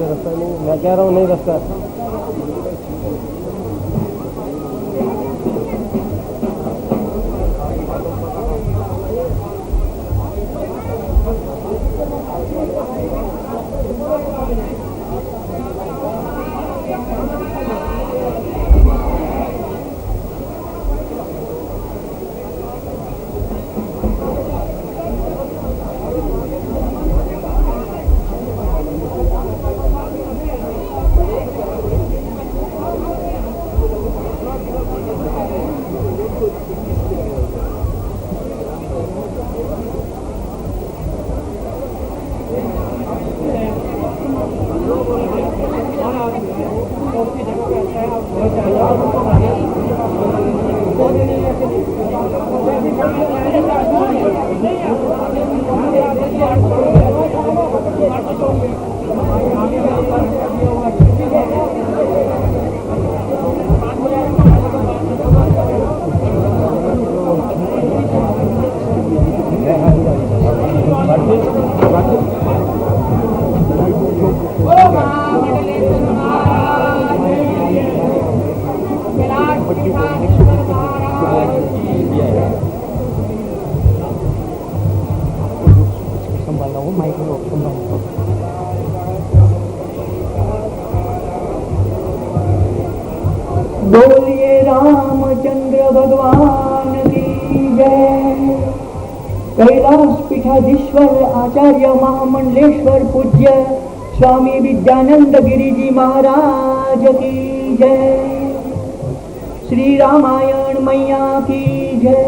रास्ता नहीं, मैं कह रहा हूँ नहीं रास्ता। बोलिए रामचंद्र भगवान की जय। कैलाश पीठाधीश्वर आचार्य महामंडलेश्वर पूज्य स्वामी विद्यानंद गिरी जी महाराज की जय। श्री रामायण मैया की जय।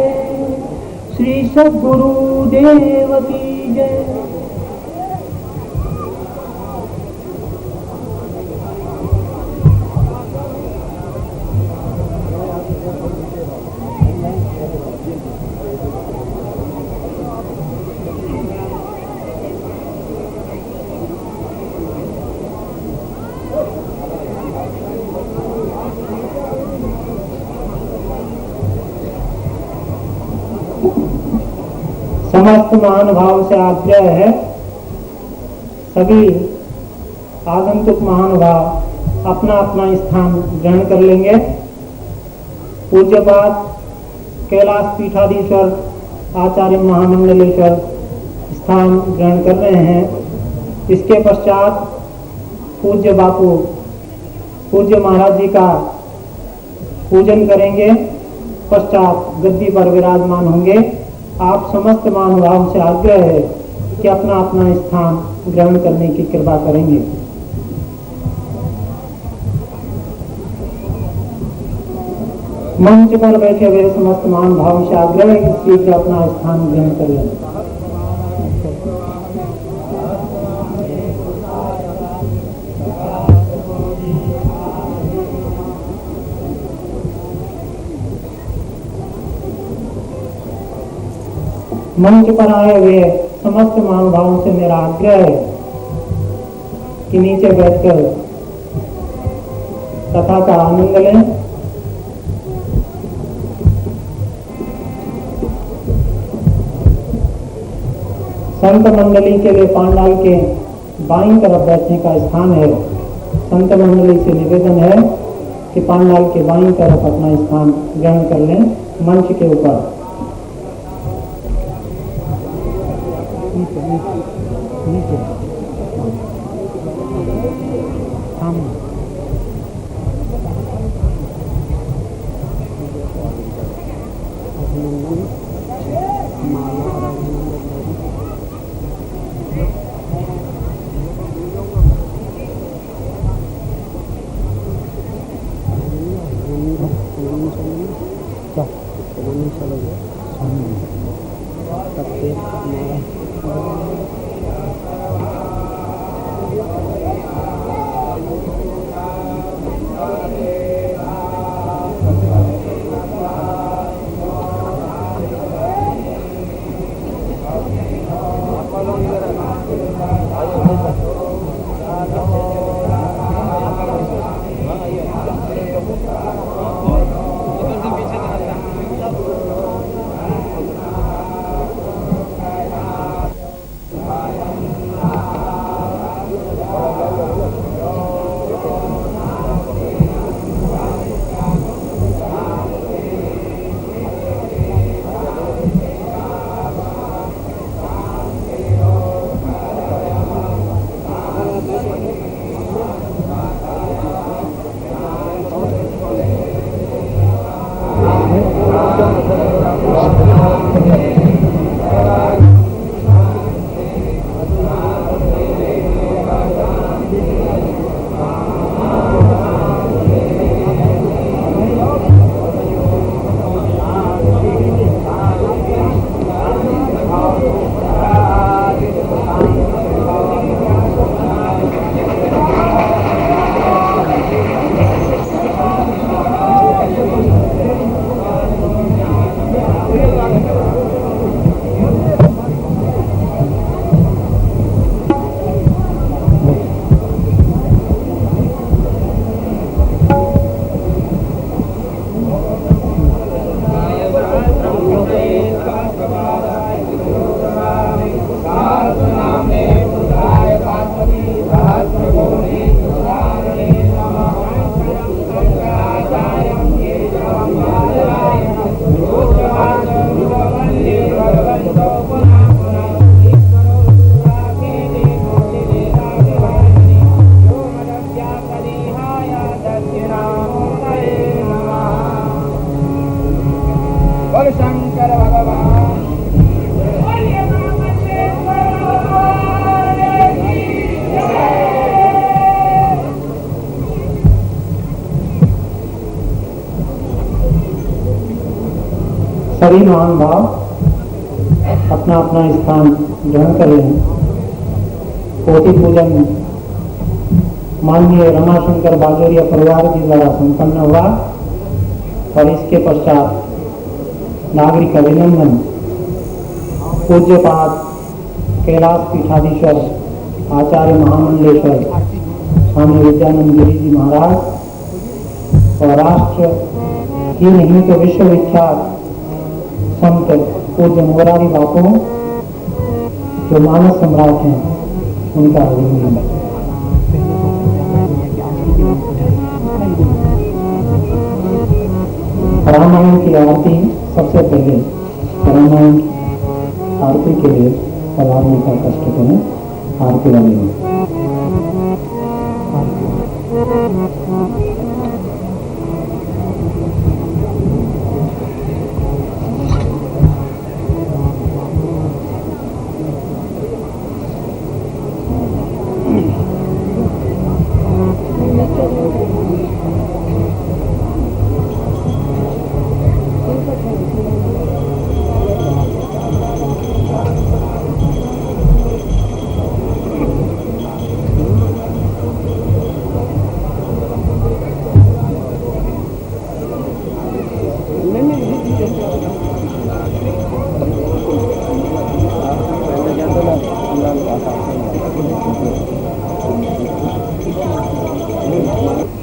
श्री सद्गुरु देव की जय। समस्त महानुभाव से आग्रह है, सभी आगंतुक महानुभाव अपना अपना स्थान ग्रहण कर लेंगे। पूज्यपाद कैलाश पीठाधीश्वर आचार्य महामंडलेश्वर स्थान ग्रहण कर रहे हैं। इसके पश्चात पूज्य बापू पूज्य महाराज जी का पूजन करेंगे, पश्चात गद्दी पर विराजमान होंगे। आप समस्त महानुभाव से आग्रह है कि अपना अपना स्थान ग्रहण करने की कृपा करेंगे। मंच पर बैठे हुए समस्त महानुभाव से आग्रह है कि शीघ्र अपना स्थान ग्रहण कर लें। मंच पर आए हुए समस्त महानुभावों से मेरा आग्रह है कि नीचे बैठकर कथा का आनंद लें। संत मंडली के लिए पांडाल के बाईं तरफ बैठने का स्थान है। संत मंडली से निवेदन है कि पांडाल के बाईं तरफ अपना स्थान ग्रहण कर लें, मंच के ऊपर। सभी महानुभाव अपना अपना स्थान ग्रहण कर लें। कोटि पूजन माननीय रमाशंकर बाजोरिया परिवार जी द्वारा संपन्न हुआ और इसके पश्चात नागरिक अभिनंदन पूज्यपाद कैलाश पीठाधीश्वर आचार्य महामंडलेश्वर स्वामी विद्यानंद गिरी जी महाराज और राष्ट्र ही नहीं तो विश्वविख्यात संत पूज्य मुरारी बापू जो मानस सम्राट हैं उनका अभिनंदन। रामायण की आरती सबसे पहले रामायण आरती के लिए पधारने का कष्ट करें। आरती वाली में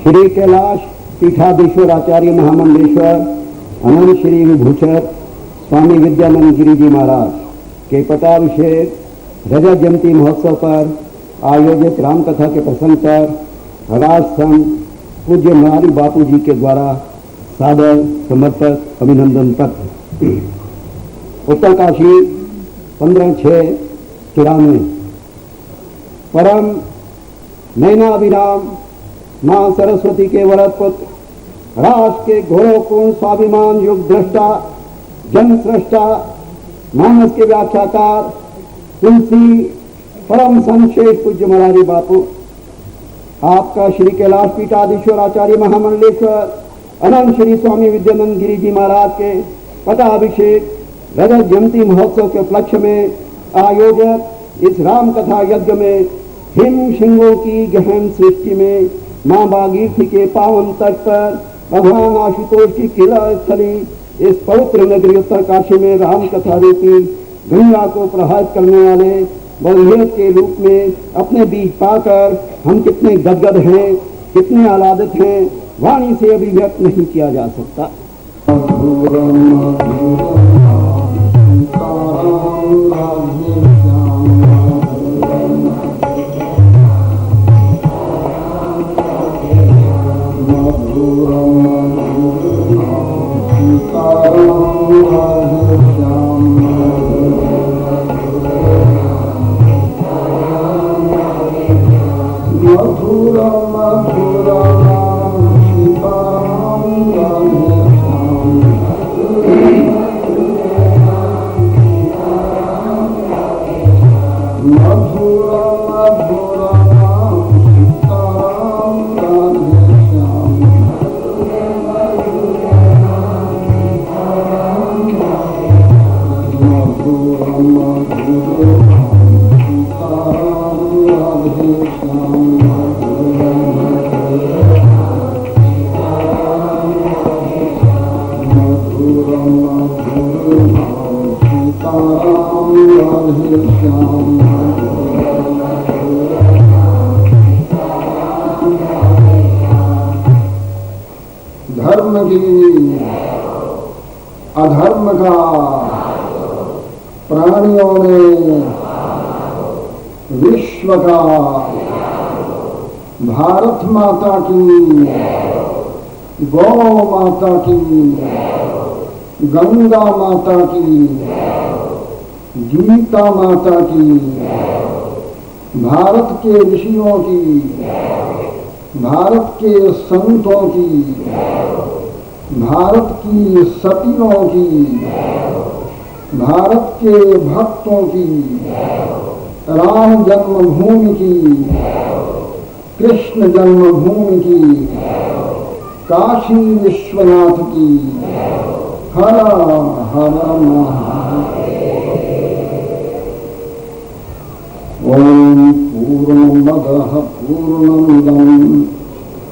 श्री कैलाश पीठाधीश्वर आचार्य महामंडलेश्वर अनंत श्री विभूषण स्वामी विद्यानंद गिरी जी महाराज के पटाभिषेक रजत जयंती महोत्सव पर आयोजित रामकथा के प्रसंग पर राजसंघ पूज्य नारी बापू जी के द्वारा सादर समर्पित अभिनंदन पत्र। उत्तरकाशी 15/6/94। परम नैनाभिराम मां सरस्वती के वरद पुत्र राष्ट्र के घोरोपूर्ण स्वाभिमान युग दृष्टा जन सृष्टा मानस के व्याख्याकार तुलसी परम संश्रेष्ठ पूज्य मुरारी बापू, आपका श्री कैलाश पीठाधीश्वर आचार्य महामंडलेश्वर अनंत श्री स्वामी विद्यानंद गिरी जी महाराज के पटाभिषेक रजत जयंती महोत्सव के उपलक्ष्य में आयोजित इस राम कथा यज्ञ में हिम सिंहों की गहन सृष्टि में मां भागीरथी के पावन तट पर भगवान आशुतोष की किला स्थली इस पवित्र नगरी उत्तरकाशी में राम कथा रूपी गंगा को प्रभावित करने वाले बहुलियत के रूप में अपने बीच पाकर हम कितने गदगद हैं, कितने आह्लादित हैं, वाणी से अभिव्यक्त नहीं किया जा सकता। धर्म की अधर्म का प्राणियों ने विश्व का भारत माता की गौ माता की गंगा माता की गीता माता की भारत के ऋषियों की भारत के संतों की भारत की सतियों की भारत के भक्तों की राम जन्मभूमि की कृष्ण जन्मभूमि की काशी विश्वनाथ की हर हर महादेव। ओम पूर्णमदः पूर्णमिदं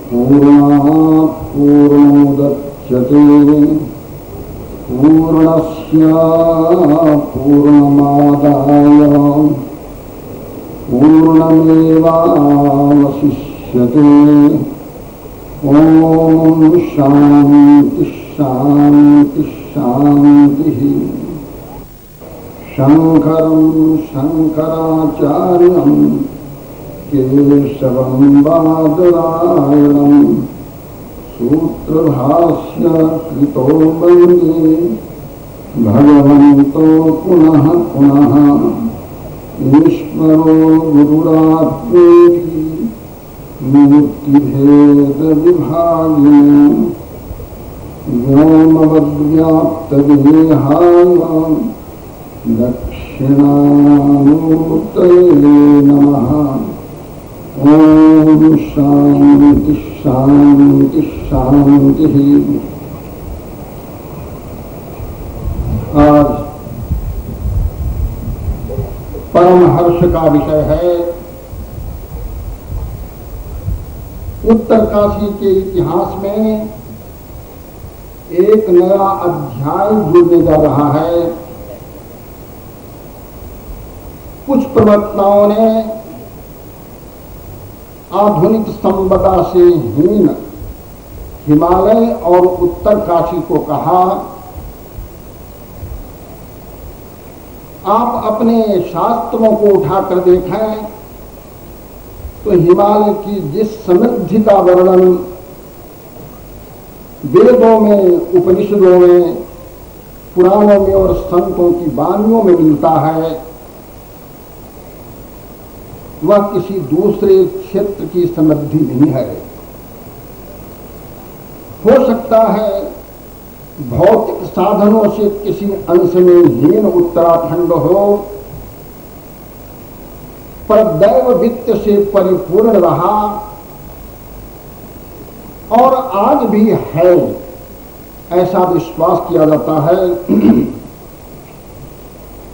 पूर्णात् पूर्णमुदच्यते पूर्णस्य पूर्णमादाय पूर्णमेवावशिष्यते। ओम शांति शांति शांतिः। शंकरं शंकराचार्यं केशवं बादरायणं सूत्रभाष्य कृतो वन्दे भगवन्तो पुनः पुनः ईश्वरो गुरुरात्मेति मूर्तिभेद विभागिने व्योमवद्व्याप्तदेहाय दक्षिणामूर्तये नमः। ओम शांति शांति शांति। आज परम हर्ष का विषय है उत्तरकाशी के इतिहास में एक नया अध्याय जुड़ने जा रहा है। कुछ प्रवक्ताओं ने आधुनिक संपदा से हीन हिमालय और उत्तरकाशी को कहा, आप अपने शास्त्रों को उठाकर देखें तो हिमालय की जिस समृद्धि का वर्णन वेदों में, उपनिषदों में, पुराणों में और संतों की वाणियों में मिलता है, वह किसी दूसरे क्षेत्र की समृद्धि नहीं है। हो सकता है भौतिक साधनों से किसी अंश में हीन उत्तराखंड हो, पर दैव वित्त से परिपूर्ण रहा और आज भी है, ऐसा विश्वास किया जाता है।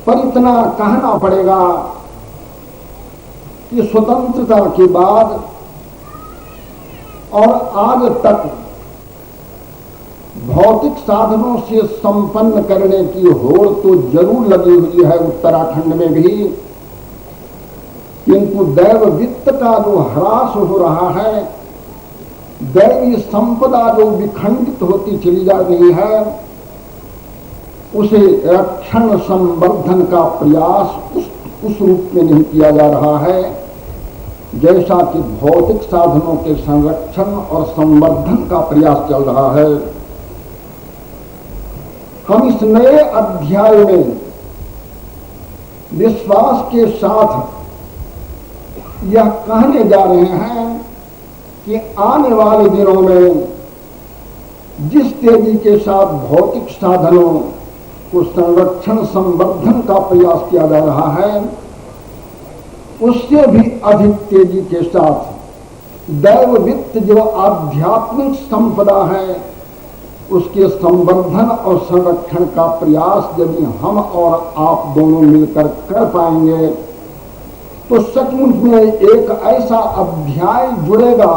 पर इतना कहना पड़ेगा कि स्वतंत्रता के बाद और आज तक भौतिक साधनों से संपन्न करने की होड़ तो जरूर लगी हुई है उत्तराखंड में भी, किंतु दैव वित्त का जो ह्रास हो रहा है, दैवी संपदा जो विखंडित होती चली जा रही है, उसे रक्षण संवर्धन का प्रयास उस रूप में नहीं किया जा रहा है जैसा कि भौतिक साधनों के संरक्षण और संवर्धन का प्रयास चल रहा है। हम इस नए अध्याय में विश्वास के साथ यह कहने जा रहे हैं कि आने वाले दिनों में जिस तेजी के साथ भौतिक साधनों को संरक्षण संवर्धन का प्रयास किया जा रहा है, उससे भी अधिक तेजी के साथ दैव वित्त जो आध्यात्मिक संपदा है, उसके संवर्धन और संरक्षण का प्रयास यदि हम और आप दोनों मिलकर कर पाएंगे तो सचमुच में एक ऐसा अध्याय जुड़ेगा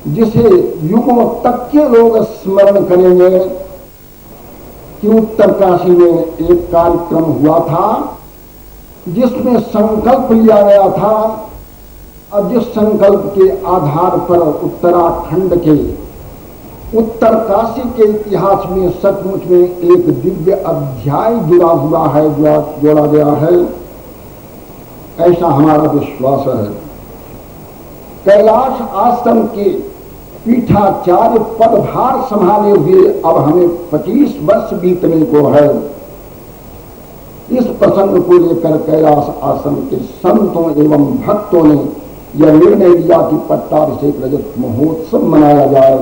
जिसे युगों तक के लोग स्मरण करेंगे कि उत्तरकाशी में एक कार्यक्रम हुआ था जिसमें संकल्प लिया गया था और जिस संकल्प के आधार पर उत्तराखंड के उत्तरकाशी के इतिहास में सचमुच में एक दिव्य अध्याय जुड़ा हुआ है, जोड़ा गया है, ऐसा हमारा विश्वास है। कैलाश आश्रम के पीठाचार्य पदभार संभाले हुए अब हमें 25 वर्ष बीतने को है। इस प्रसंग को लेकर कैलाश आश्रम के संतों एवं भक्तों ने यह निर्णय लिया कि पट्टाभिषेक रजत महोत्सव मनाया जाए,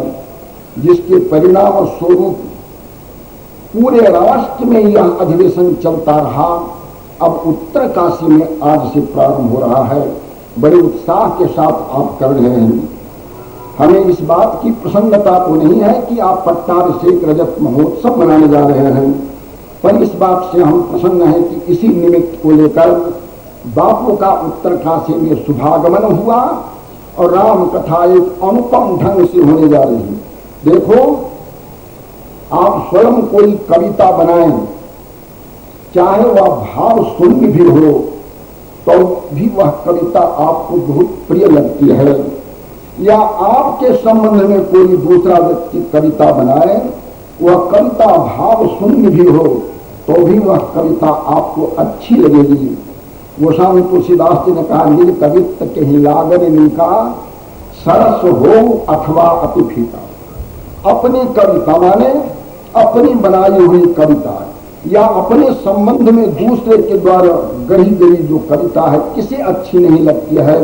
जिसके परिणाम स्वरूप पूरे राष्ट्र में यह अधिवेशन चलता रहा। अब उत्तरकाशी में आज से प्रारंभ हो रहा है। बड़े उत्साह के साथ आप कर रहे हैं। हमें इस बात की प्रसन्नता तो नहीं है कि आप पट्टाभिषेक रजत महोत्सव मनाने जा रहे हैं, पर इस बात से हम प्रसन्न हैं कि इसी निमित्त को लेकर बापू का उत्तरकाशी में शुभागमन हुआ और राम कथा एक अनुपम ढंग से होने जा रही है। देखो, आप स्वयं कोई कविता बनाएं, चाहे वह भाव शून्य भी हो तो भी वह कविता आपको बहुत प्रिय लगती है, या आपके संबंध में कोई दूसरा व्यक्ति कविता बनाए, वह कविता भाव शून्य भी हो तो भी वह कविता आपको अच्छी लगेगी। गोस्वामी तुलसीदास जी ने कहा, नील कवित्व के ही लागन निका सरस हो अथवा अति फीका। अपनी कविता माने अपनी बनाई हुई कविता या अपने संबंध में दूसरे के द्वारा गढ़ी गई जो कविता है किसे अच्छी नहीं लगती है,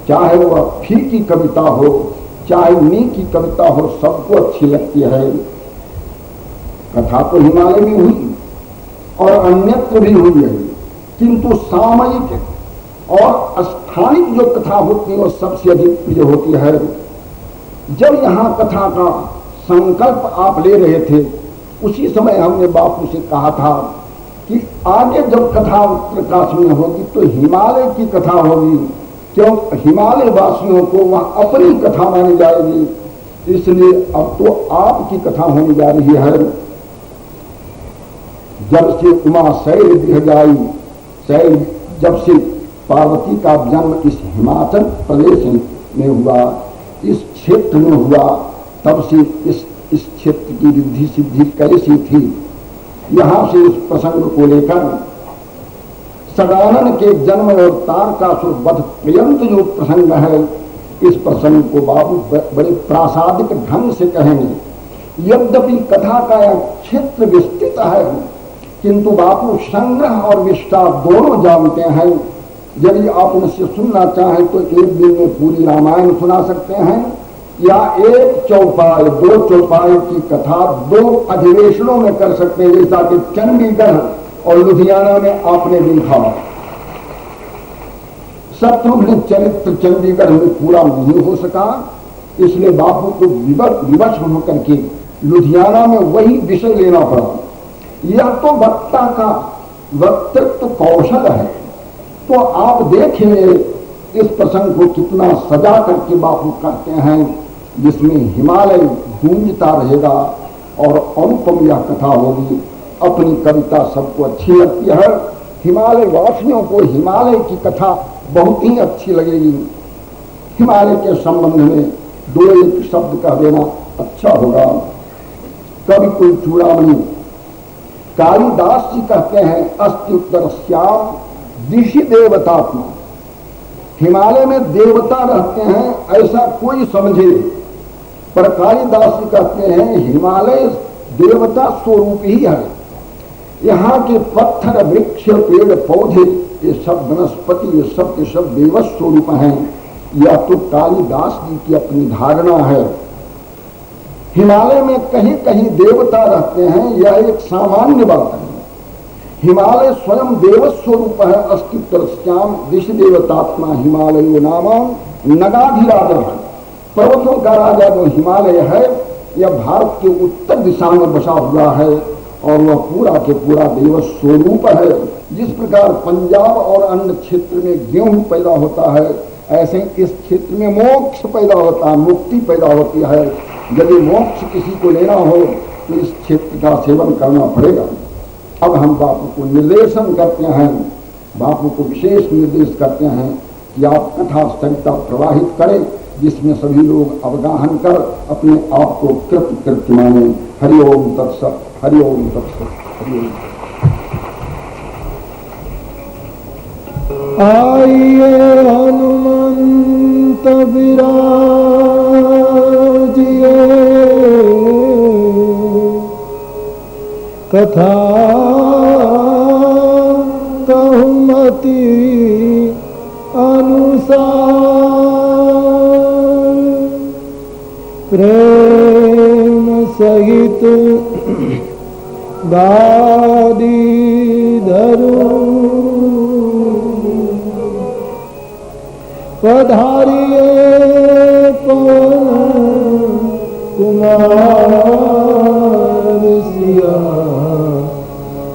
चाहे वह फीकी कविता हो चाहे नीकी कविता हो, सबको अच्छी लगती है। कथा तो हिमालय में हुई और अन्यत्र भी हुई है, किंतु सामयिक और स्थानिक जो कथा होती है वो सबसे अधिक प्रिय होती है। जब यहाँ कथा का संकल्प आप ले रहे थे उसी समय हमने बापू से कहा था कि आगे जब कथा उत्तरकाशी में होगी तो हिमालय की कथा होगी, क्यों हिमालय वासियों को वह अपनी कथा मानी जाएगी, इसलिए अब तो आपकी कथा होने जा रही है। जब से उमा शैल गृह जाई, शैल जब से पार्वती का जन्म इस हिमाचल प्रदेश में हुआ, इस क्षेत्र में हुआ, तब से इस क्षेत्र की रिद्धि सिद्धि कैसी थी, यहाँ से इस प्रसंग को लेकर सदानन के जन्म और तारकासुर वध पर्यंत जो प्रसंग है, इस प्रसंग को बाबू बड़े प्रासादिक ढंग से कहेंगे। यद्यपि कथा का यह क्षेत्र विस्तृत है, किंतु बापू संग्रह और विस्तार दोनों जानते हैं। यदि आप उनसे सुनना चाहें तो एक दिन में पूरी रामायण सुना सकते हैं, या एक चौपाई दो चौपाई की कथा दो अधिवेशनों में कर सकते हैं, जैसा कि चंडीगढ़ और लुधियाना में आपने देखा। शत्रुघ्न चरित्र चंडीगढ़ में पूरा नहीं हो सका, इसलिए बापू को विवश होकर के लुधियाना में वही विषय लेना पड़ा। यह तो वक्ता का वक्तृत्व कौशल है। तो आप देखेंगे इस प्रसंग को कितना सजा करके बापू कहते हैं, जिसमें हिमालय गूंजता रहेगा और अनुपम यह कथा होगी। अपनी कविता सबको अच्छी लगती है, हिमालय वासियों को हिमालय की कथा बहुत ही अच्छी लगेगी। हिमालय के संबंध में दो एक शब्द कह देना अच्छा होगा। कवि कोई चूड़ामणि कालिदास जी कहते हैं, अस्ति उत्तर श्याम दिशि देवतात्मा। हिमालय में देवता रहते हैं ऐसा कोई समझे, पर कालिदास जी कहते हैं हिमालय देवता स्वरूप ही है। यहाँ के पत्थर वृक्ष पेड़ पौधे ये सब वनस्पति ये सब के सब देव स्वरूप हैं। यह तो कालिदास जी की अपनी धारणा है। हिमालय में कहीं कहीं देवता रहते हैं, यह एक सामान्य बात है। हिमालय स्वयं देव स्वरूप है। अस्तित्वश्याम दिश देवतात्मा हिमालयो नाम नगाधिराज। पर्वतों का राजा जो हिमालय है, यह भारत के उत्तर दिशा में बसा हुआ है और वह पूरा के पूरा देव स्वरूप है। जिस प्रकार पंजाब और अन्य क्षेत्र में गेहूं पैदा होता है, ऐसे इस क्षेत्र में मोक्ष पैदा होता है, मुक्ति पैदा होती है। यदि मोक्ष किसी को लेना हो तो इस क्षेत्र का सेवन करना पड़ेगा। अब हम बापू को निर्देशन करते हैं, बापू को विशेष निर्देश करते हैं कि आप कथा सरिता प्रवाहित करें, जिसमें सभी लोग अवगाहन कर अपने आप को कृत्य माने। हरिओम तत्सत, हरिओम तत्सत, हरिओम। आइए हनुमंत विराजिए, कथा कहमति अनुसार, प्रेम सहित गादी धरू, पधारिए पवन कुमार सिया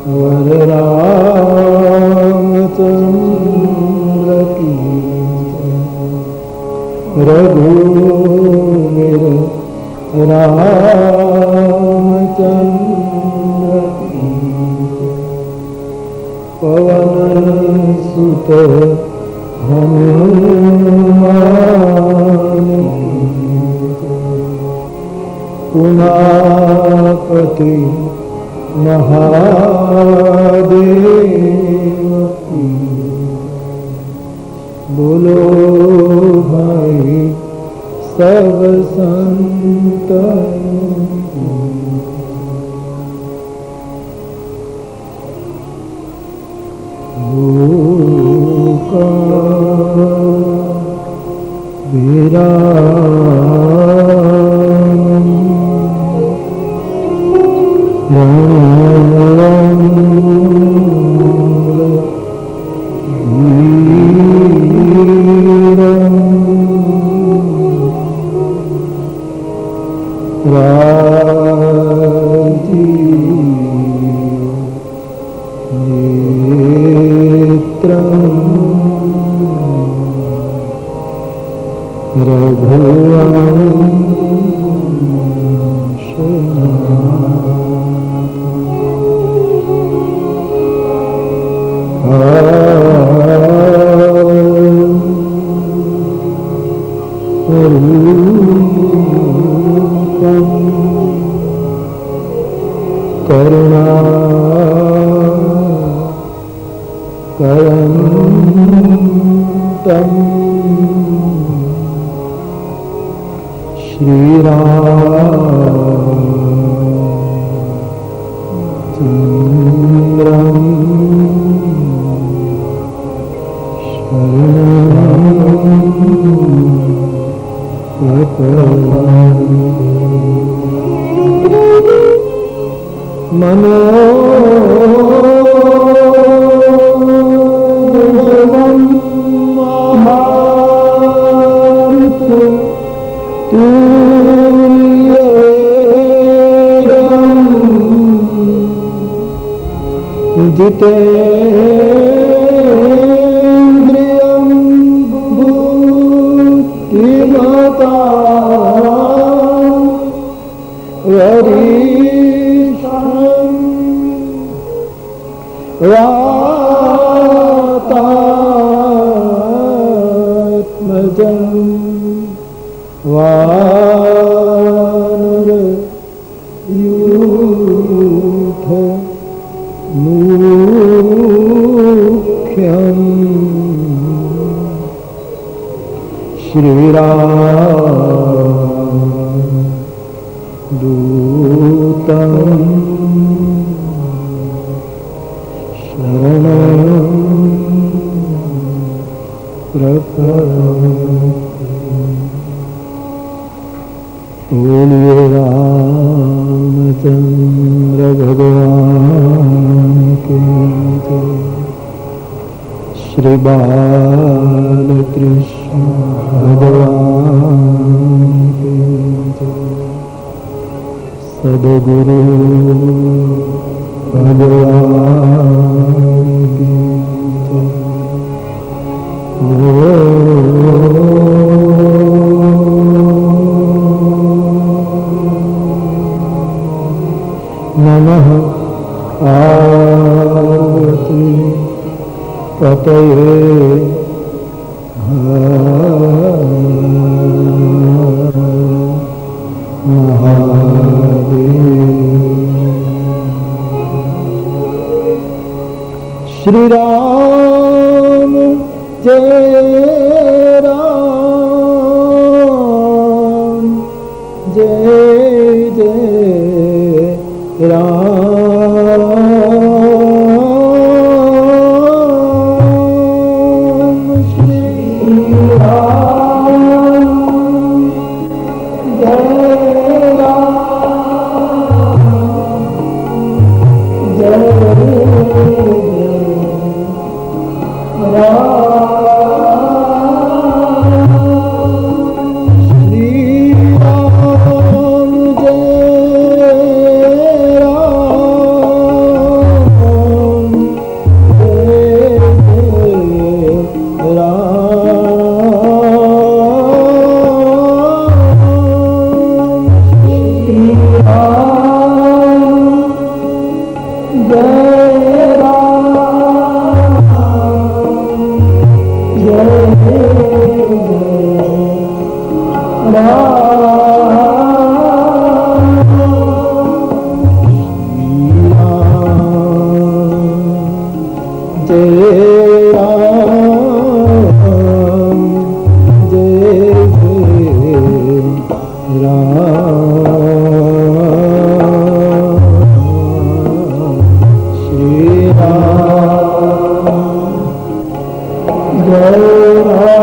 वर रामचंद्र की रघुवीर रामचंद्र की पवन सुत हनुमान उमापति महादेव की। बोलो भाई सब संतन की। जमुख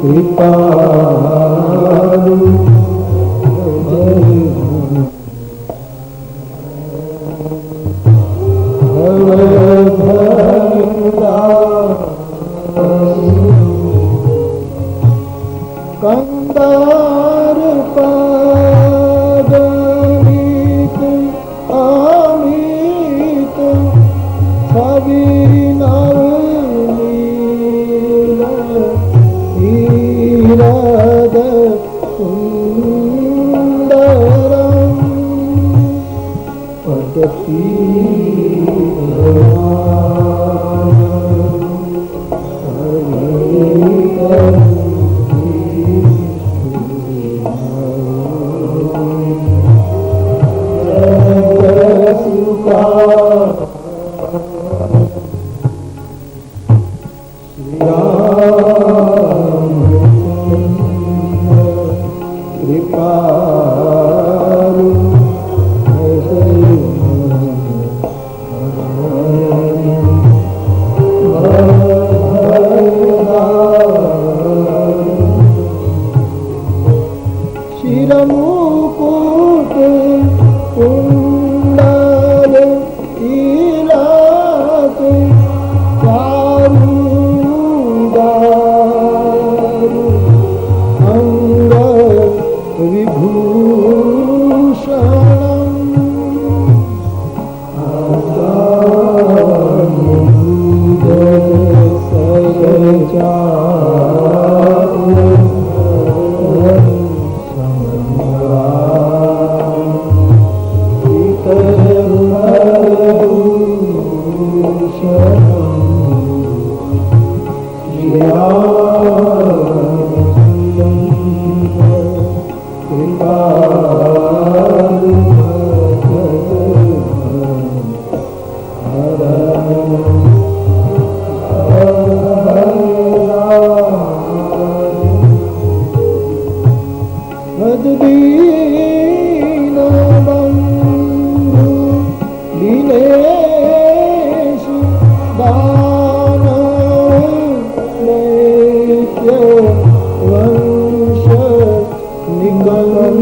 कृपालु कंदार पादमित अमित छवि नवनील हीरद सुंदरम पदती शिरमुकुट कुंडल तिलक चारुदारु अंग विभूषणम् दीन बंधु दिनेश दानव दैत्य वंश निकंदन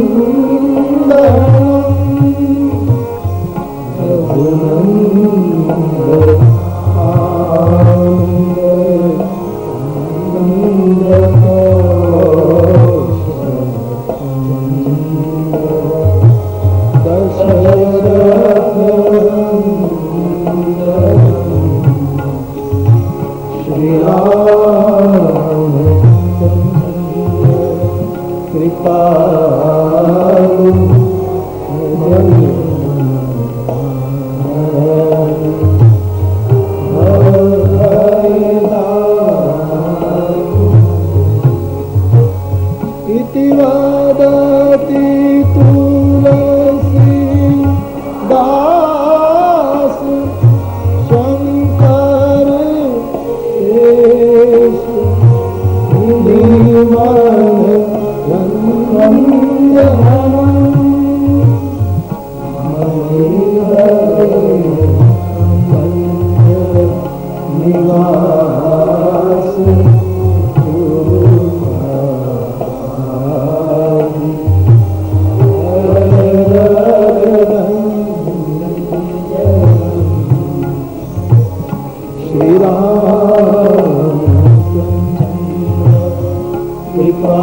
इति वदति तुलसी दास शंकर श्री राम कृपा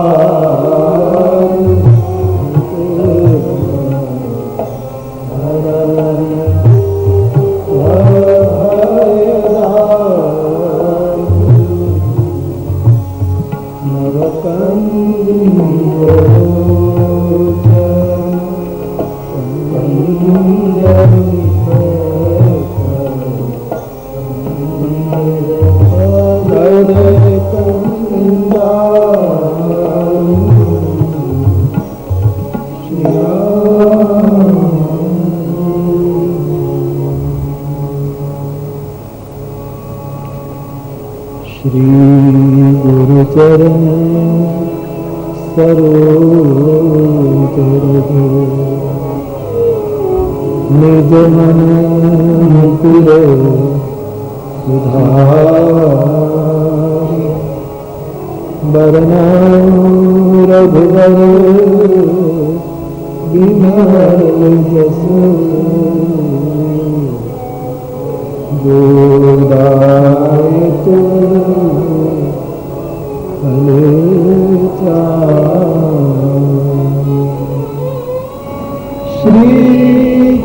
श्री गुरु चरण सरोज रज निज मन मुकुर सुधारि बरनाम रघुवर बिमल जसु गोदायित फलचार। श्री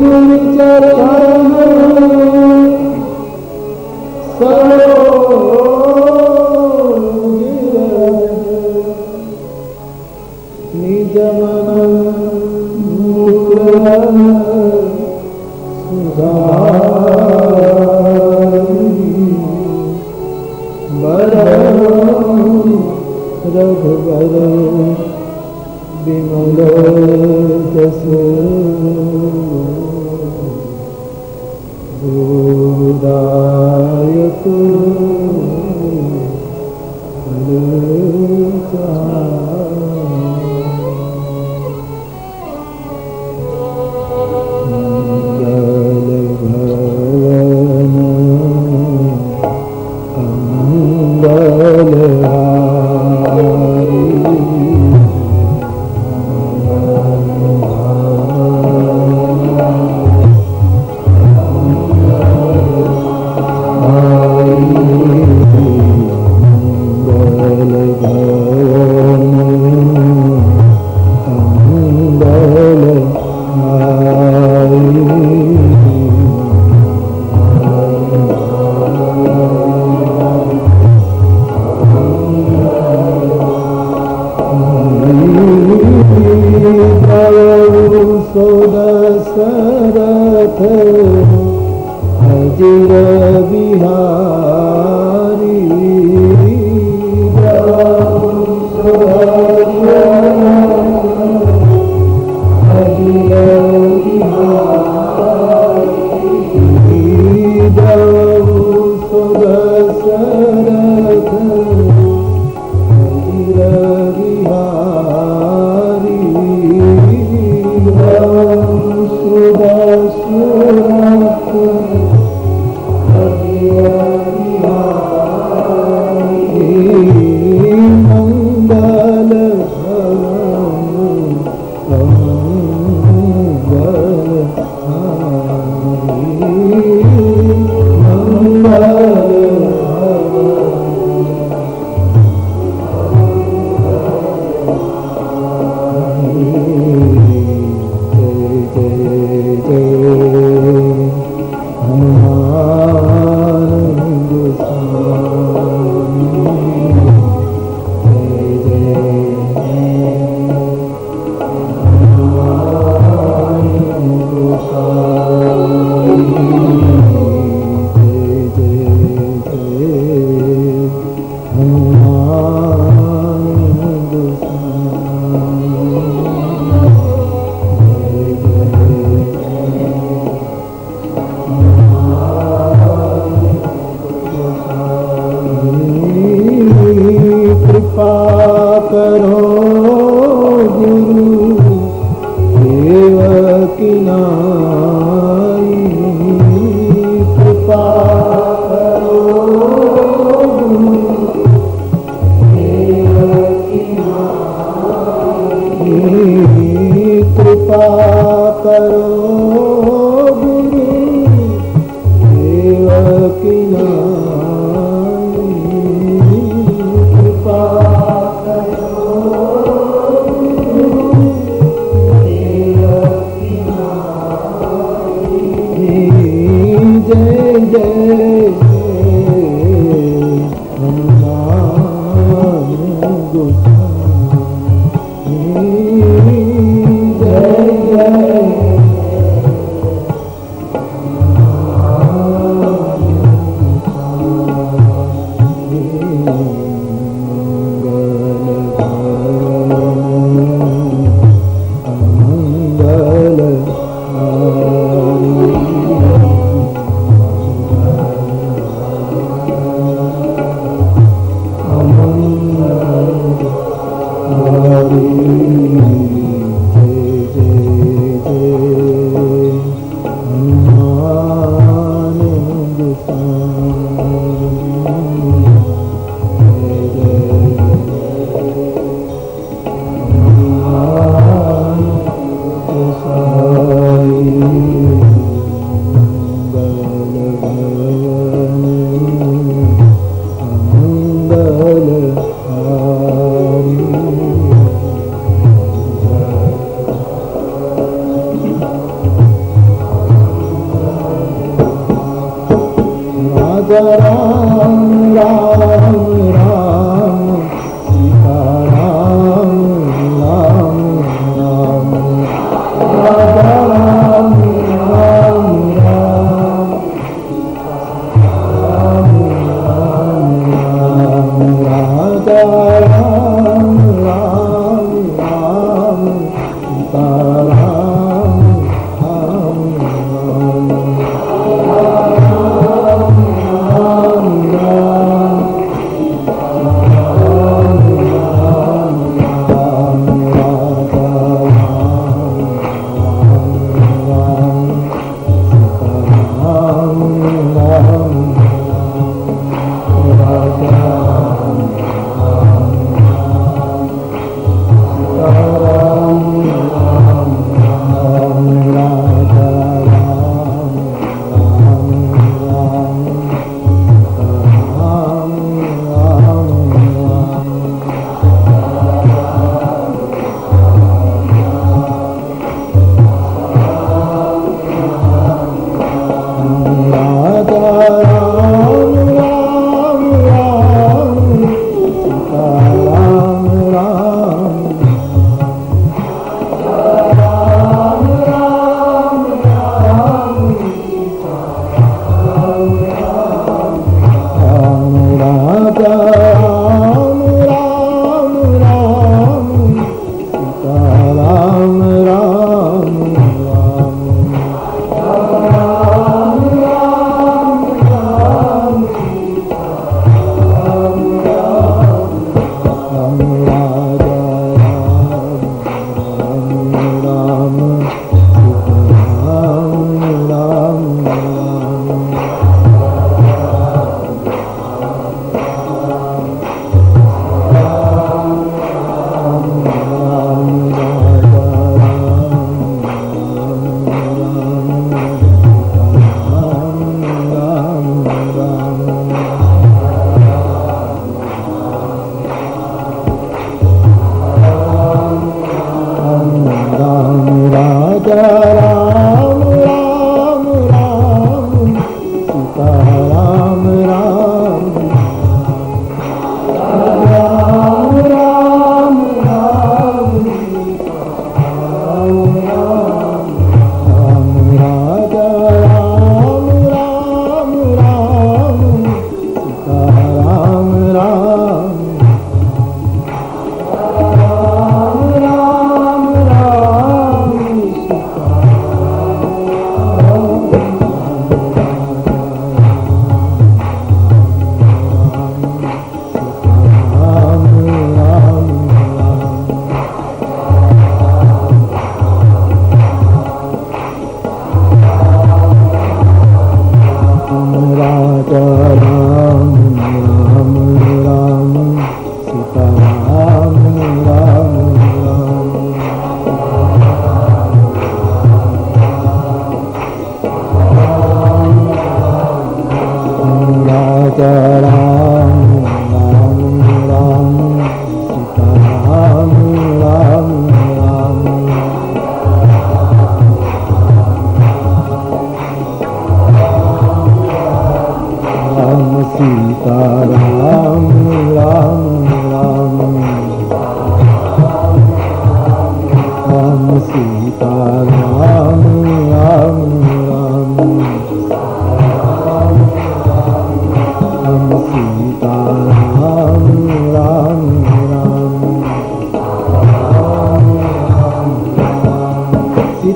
गुरु चरण निज मन रघुवर बिमल जसु गोदायित दशरथ अजिर बिहारी जय जय जय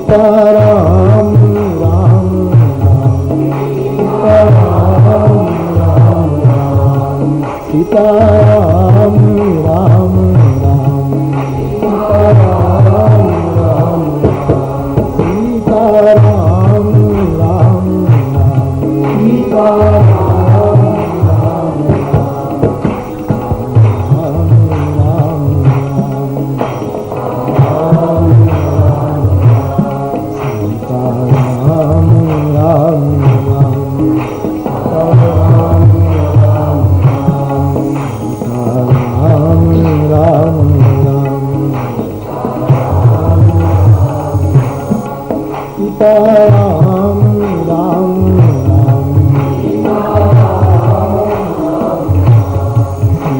सीताराम राम राम सीताराम राम राम सीताराम राम सीताराम राम राम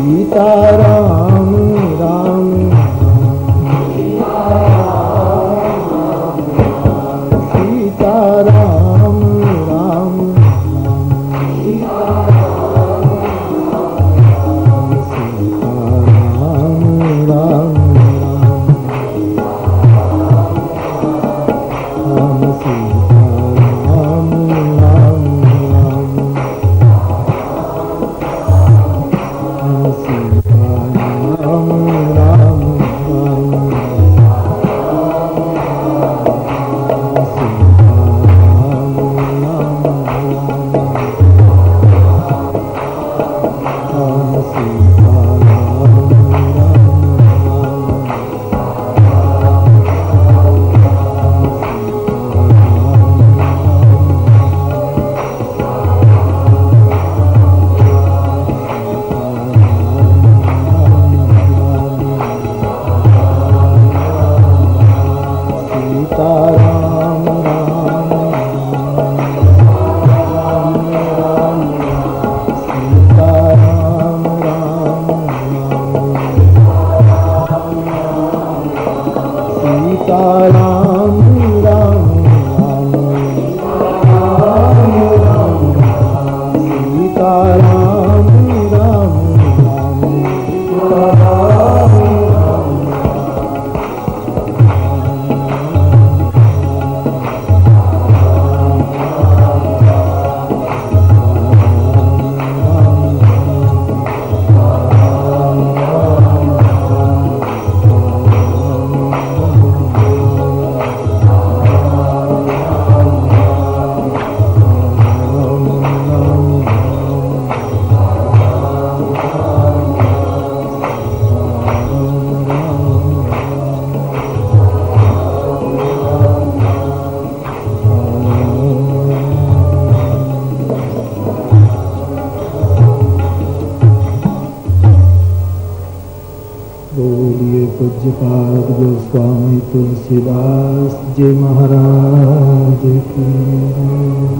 सीताराम राम सीताराम राम पूज्यपाद गोस्वामी तुलसीदास जी महाराज की।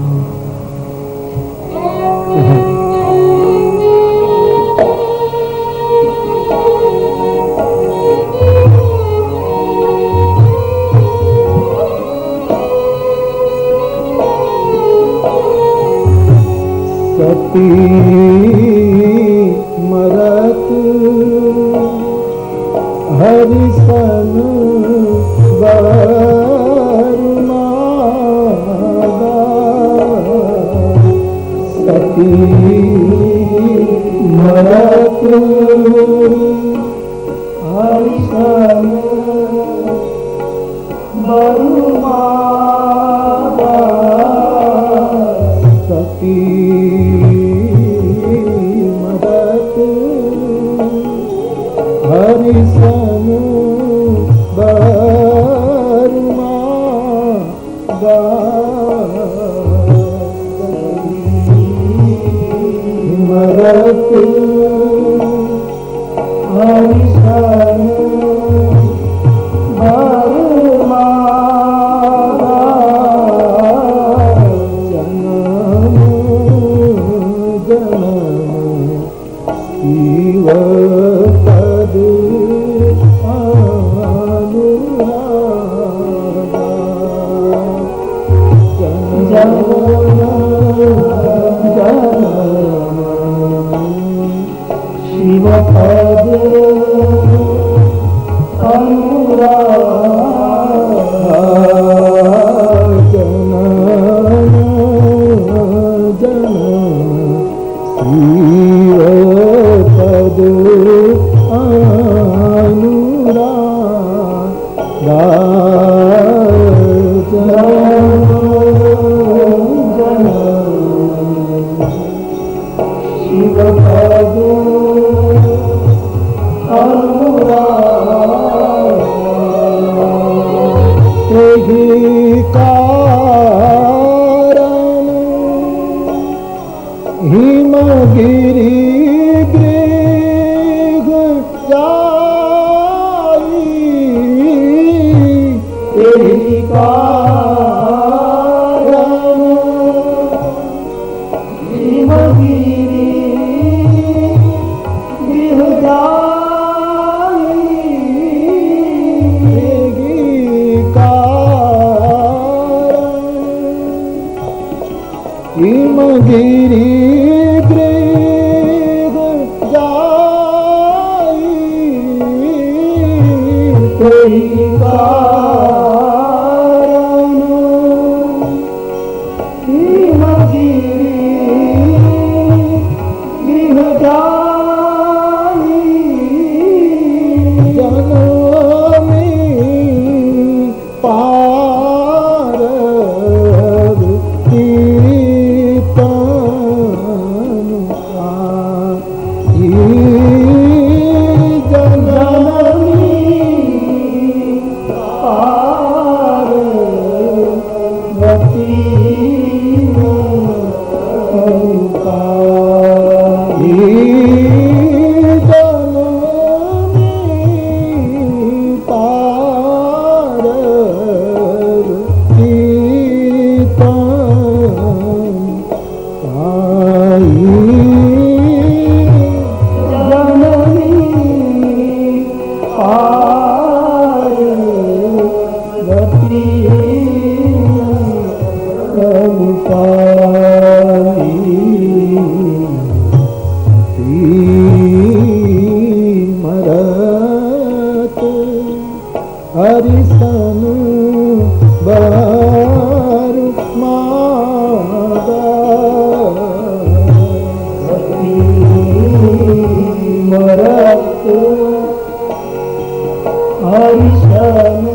सती मरत हरिसन बरमादा सती मरत हरिसन बरमादा सती मरत हरिसन बरमादा मरत हरिसन बरमादा जन्म जन्म शिव पद तेरी कारण हिमगिरी गृह जाई हिमगिरी गृह जाई तेरी कारण हिमगिरी गृह जाई जनमी पारद कीर्तन जननी पार्वती मरत हरिसन बार मादा मरत हरिशन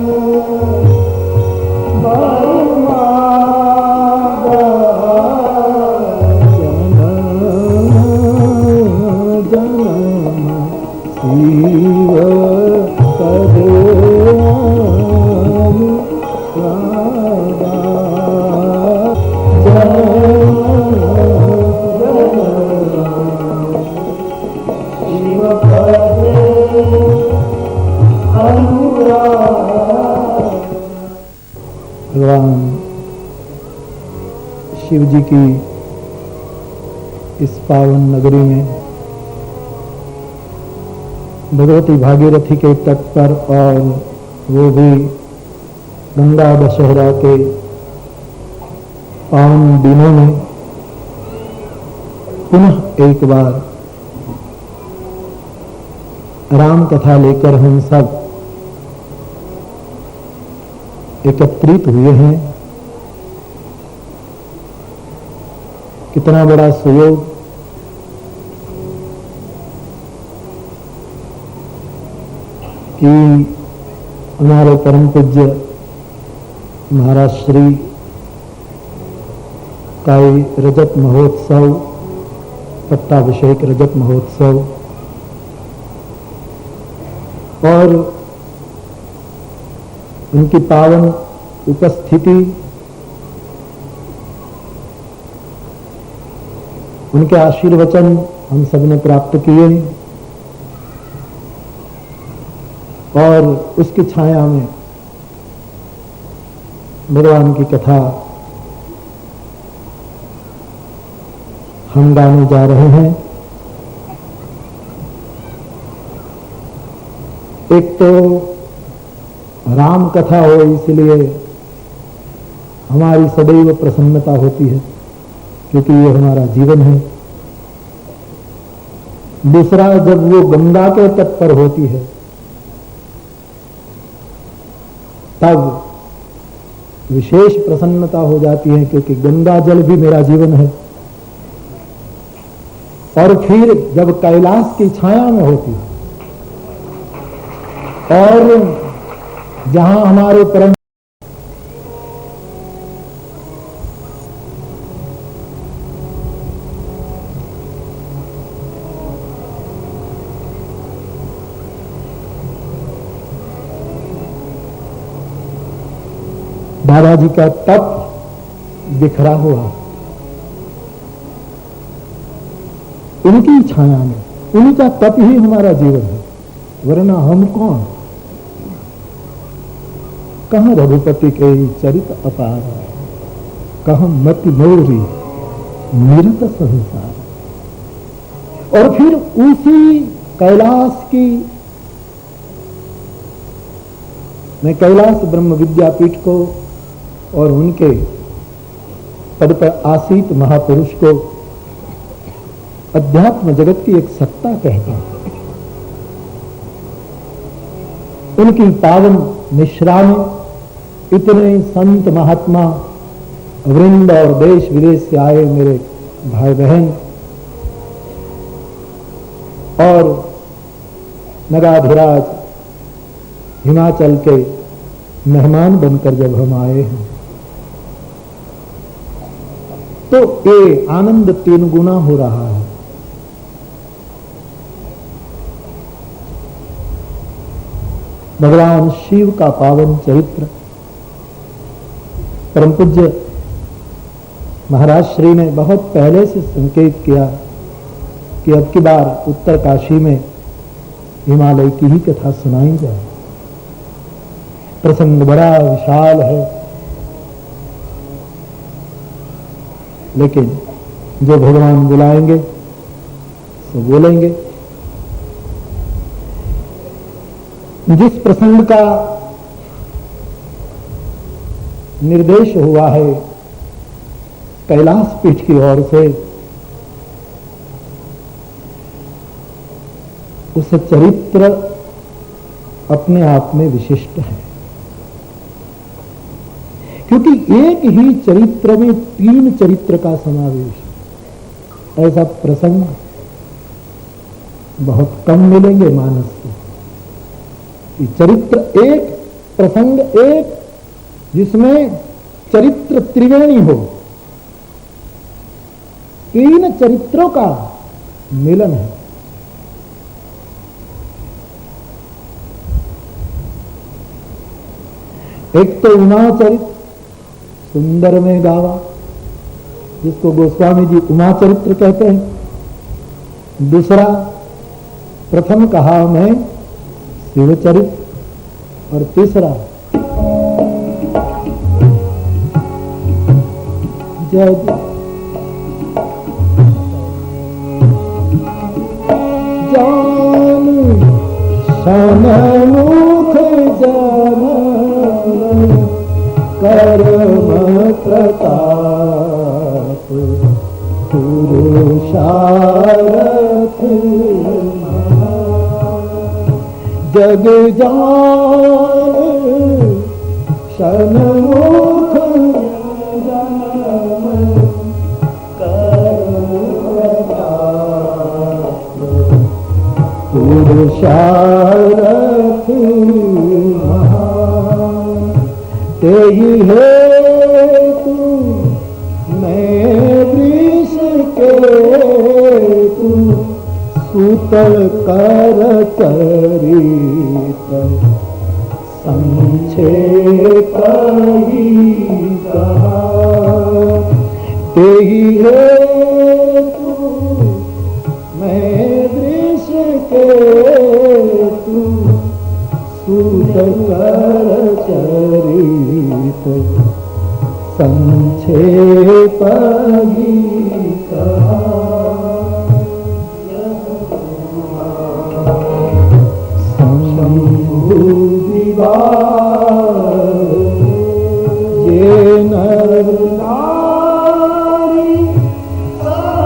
भगवान शिव जी की इस पावन नगरी में भगवती भागीरथी के तट पर और वो भी गंगा दशहरा के पावन दिनों में पुनः एक बार राम कथा लेकर हम सब एकत्रित हुए हैं। कितना बड़ा सुयोग कि हमारे परम पूज्य महाराज श्री का रजत महोत्सव, पट्टाभिषेक रजत महोत्सव और उनकी पावन उपस्थिति, उनके आशीर्वचन हम सबने प्राप्त किए और उसकी छाया में भगवान की कथा हम गाने जा रहे हैं। एक तो राम कथा हो इसलिए हमारी सदैव प्रसन्नता होती है क्योंकि ये हमारा जीवन है। दूसरा, जब वो गंगा के तट पर होती है तब विशेष प्रसन्नता हो जाती है क्योंकि गंगा जल भी मेरा जीवन है। और फिर जब कैलाश की छाया में होती है और जहां हमारे परम दादाजी का तप बिखरा हुआ, उनकी छाया में, उनका तप ही हमारा जीवन है, वरना हम कौन। कहाँ रघुपति के चरित अपार, कहाँ मति मोरी निरत संसार। और फिर उसी कैलाश की, मैं कैलाश ब्रह्म विद्यापीठ को और उनके पद पर आसीत महापुरुष को अध्यात्म जगत की एक सत्ता कहते हैं। उनकी पावन निश्रा में इतने संत महात्मा वृंद और देश विदेश से आए मेरे भाई बहन और नगाधिराज हिमाचल के मेहमान बनकर जब हम आए हैं तो ये आनंद 3 गुना हो रहा है। भगवान शिव का पावन चरित्र परम पूज्य महाराज श्री ने बहुत पहले से संकेत किया कि अब की बार उत्तर काशी में हिमालय की ही कथा सुनाई जाए। प्रसंग बड़ा विशाल है, लेकिन जो भगवान बुलाएंगे तो बोलेंगे। जिस प्रसंग का निर्देश हुआ है कैलाश पीठ की ओर से, उस चरित्र अपने आप में विशिष्ट है, क्योंकि एक ही चरित्र में 3 चरित्र का समावेश। ऐसा प्रसंग बहुत कम मिलेंगे मानस से कि चरित्र एक, प्रसंग एक, जिसमें चरित्र त्रिवेणी हो, 3 चरित्रों का मिलन है। एक तो उमा चरित्र सुंदर में गावा, जिसको गोस्वामी जी उमा चरित्र कहते हैं। दूसरा प्रथम कहा मैं शिव चरित्र, और तीसरा जब जान सनमुख जन कर्म प्रताप पुरुषारथ जग जान सनमुख पुरुषारथ तेहि हेतु मैं वृष के तू सूतल कर चरित संक्षेप ही कहा। तेहि हेतु मैं वृष के तू सूतल कर चरित संक्षेप ही कहा। शंभु ये नर नारी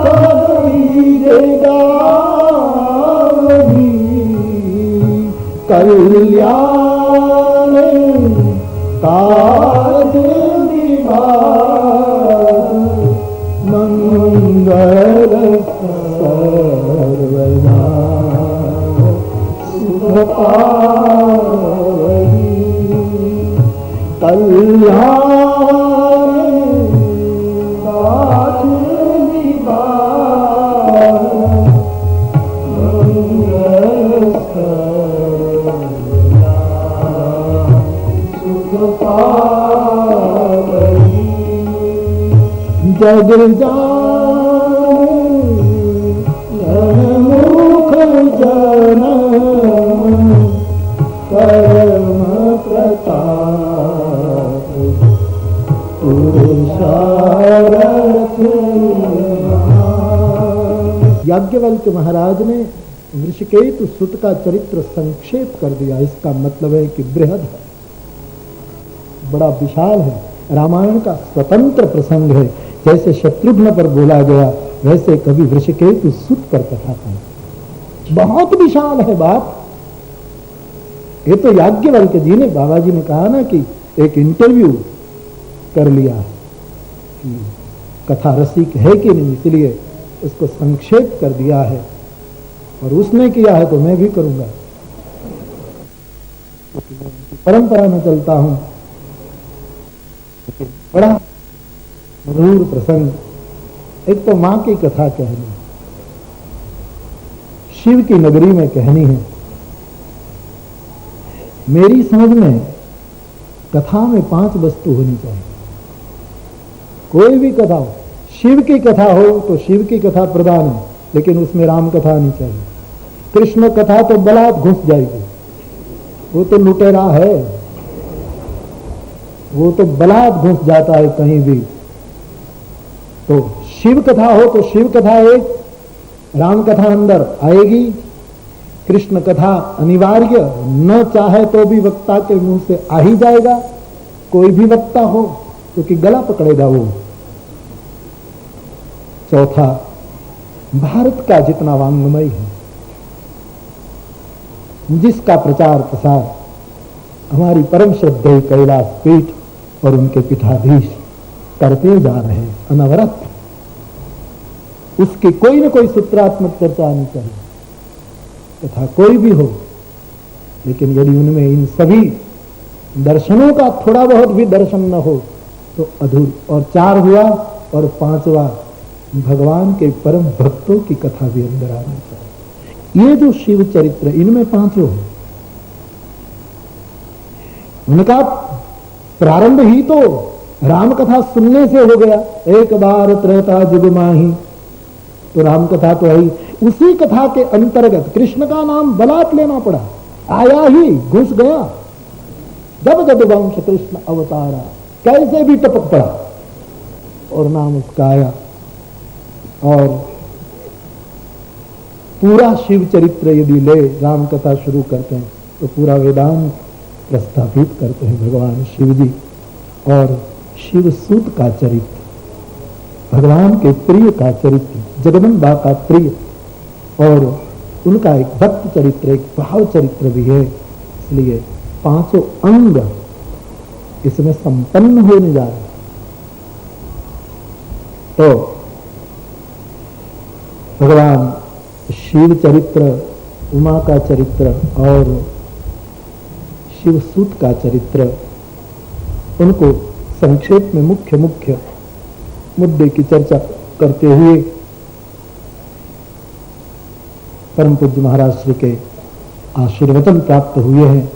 कबीर गावरी कल्याण काज मंगल सर्वदा सुख पावही कल्याण काज मंगल सर्वदा सुख पावही जग जान मुख जन कर्म प्रताप याज्ञवल्क्य महाराज ने वृषकेतु सुत का चरित्र संक्षेप कर दिया। इसका मतलब है कि बृहद है, बड़ा विशाल है, रामायण का स्वतंत्र प्रसंग है। जैसे शत्रुघ्न पर बोला गया वैसे कभी वृषकेतु सुत पर कथा कही। बहुत विशाल है बात। ये तो याज्ञवल्क्य जी ने, बाबा जी ने कहा ना कि एक इंटरव्यू कर लिया कि कथा रसिक है कि नहीं, इसलिए उसको संक्षेप कर दिया है। और उसने किया है तो मैं भी करूंगा, परंपरा में चलता हूं। बड़ा मधुर प्रसंग। एक तो मां की कथा कहनी, शिव की नगरी में कहनी है। मेरी समझ में कथा में 5 वस्तु होनी चाहिए। कोई भी कथा हो, शिव की कथा हो तो शिव की कथा प्रधान है, लेकिन उसमें राम कथा नहीं चाहिए। कृष्ण कथा तो बलात् घुस जाएगी, वो तो लुटेरा है, वो तो बलात् घुस जाता है कहीं भी। तो शिव कथा हो तो शिव कथा एक, राम कथा अंदर आएगी। कृष्ण कथा अनिवार्य, न चाहे तो भी वक्ता के मुंह से आ ही जाएगा, कोई भी वक्ता हो, क्योंकि गला पकड़ेगा वो। चौथा, भारत का जितना वांग्मय है, जिसका प्रचार प्रसार हमारी परम श्रद्धेय कैलाश पीठ और उनके पीठाधीश करते जा रहे हैं अनवरत, उसकी कोई न कोई सूत्रात्मक चर्चा आनी चाहिए, तथा कोई भी हो। लेकिन यदि उनमें इन सभी दर्शनों का थोड़ा बहुत भी दर्शन न हो तो अधूर। और 4 हुआ, और 5वां, भगवान के परम भक्तों की कथा भी अंदर आनी चाहिए। ये जो शिव चरित्र, इनमें 5 हो, उनका प्रारंभ ही तो राम कथा सुनने से हो गया। एक बार त्रैता जुग माही, तो राम कथा तो आई। उसी कथा के अंतर्गत कृष्ण का नाम बलात् लेना पड़ा, आया ही, घुस गया। जब जब वंश कृष्ण अवतारा, कैसे भी टपक पड़ा और नाम उसका आया। और पूरा शिव चरित्र यदि ले, राम कथा शुरू करते हैं तो पूरा वेदांत प्रस्थापित करते हैं भगवान शिव जी। और शिव सूत का चरित्र, भगवान के प्रिय का चरित्र, जगदम्बा का प्रिय, और उनका एक भक्त चरित्र, एक भाव चरित्र भी है। इसलिए 5 अंग इसमें संपन्न होने जा रहे। तो भगवान शिव चरित्र, उमा का चरित्र और शिव सूत का चरित्र, उनको संक्षेप में मुख्य मुख्य मुद्दे की चर्चा करते हुए परम पूज्य महाराज श्री के आशीर्वचन प्राप्त हुए हैं।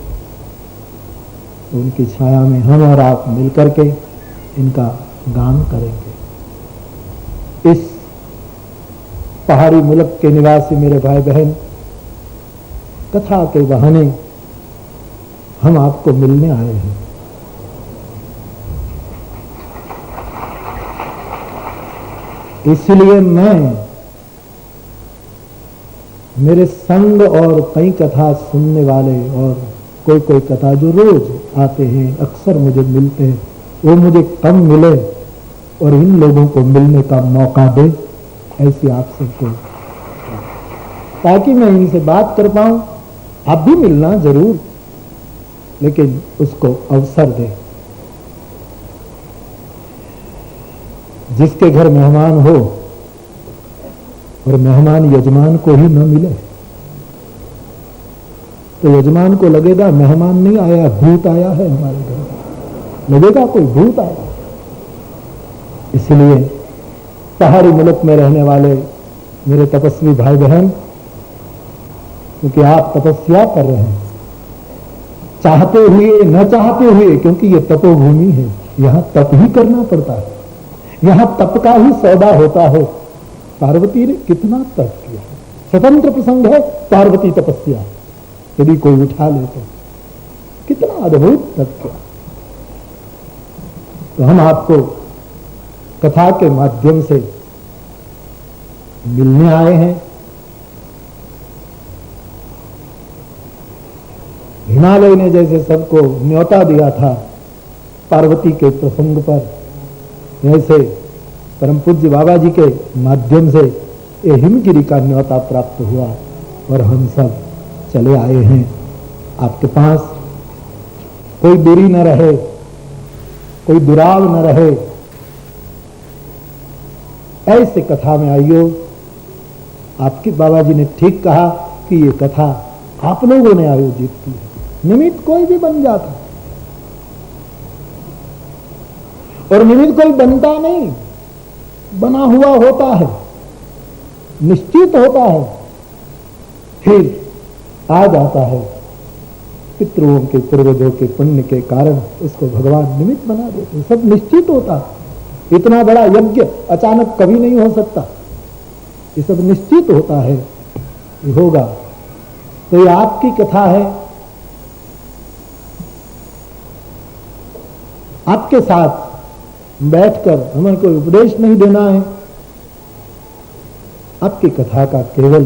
उनकी छाया में हम और आप मिलकर के इनका गान करेंगे। इस पहाड़ी मुल्क के निवासी मेरे भाई बहन, कथा के बहाने हम आपको मिलने आए हैं। इसलिए मैं, मेरे संग और कई कथा सुनने वाले और कोई कोई कथा जो रोज आते हैं, अक्सर मुझे मिलते हैं, वो मुझे कम मिले और इन लोगों को मिलने का मौका दे, ऐसी आप सबको, ताकि मैं इनसे बात कर पाऊं। आप भी मिलना जरूर, लेकिन उसको अवसर दे। जिसके घर मेहमान हो और मेहमान यजमान को ही न मिले तो यजमान को लगेगा मेहमान नहीं आया, भूत आया है हमारे घर, लगेगा कोई भूत आया। इसलिए पहाड़ी मुल्क में रहने वाले मेरे तपस्वी भाई बहन, क्योंकि आप तपस्या कर रहे हैं, चाहते हुए न चाहते हुए, क्योंकि ये तपोभूमि है, यहां तप ही करना पड़ता है, यहां तप का ही सौदा होता है। पार्वती ने कितना तप किया, स्वतंत्र प्रसंग है पार्वती तपस्या, यदि कोई उठा ले तो कितना अद्भुत तप किया। तो हम आपको कथा के माध्यम से मिलने आए हैं, हिमालय ने जैसे सबको न्योता दिया था पार्वती के प्रसंग पर, वैसे परम पूज्य बाबा जी के माध्यम से ये हिमगिरी का न्योता प्राप्त हुआ और हम सब चले आए हैं आपके पास। कोई दूरी न रहे, कोई दुराव न रहे, ऐसे कथा में आइयो। आपके बाबा जी ने ठीक कहा कि ये कथा आप लोगों ने आयोजित की, निमित्त कोई भी बन जाता और निमित्त कोई बनता नहीं, बना हुआ होता है, निश्चित होता है, फिर आ जाता है। पितरों के पूर्वजों के पुण्य के कारण उसको भगवान निमित्त बना देते, सब निश्चित होता है। इतना बड़ा यज्ञ अचानक कभी नहीं हो सकता, ये सब निश्चित होता है, ये होगा। तो ये आपकी कथा है, आपके साथ बैठकर हमें कोई उपदेश नहीं देना है, आपकी कथा का केवल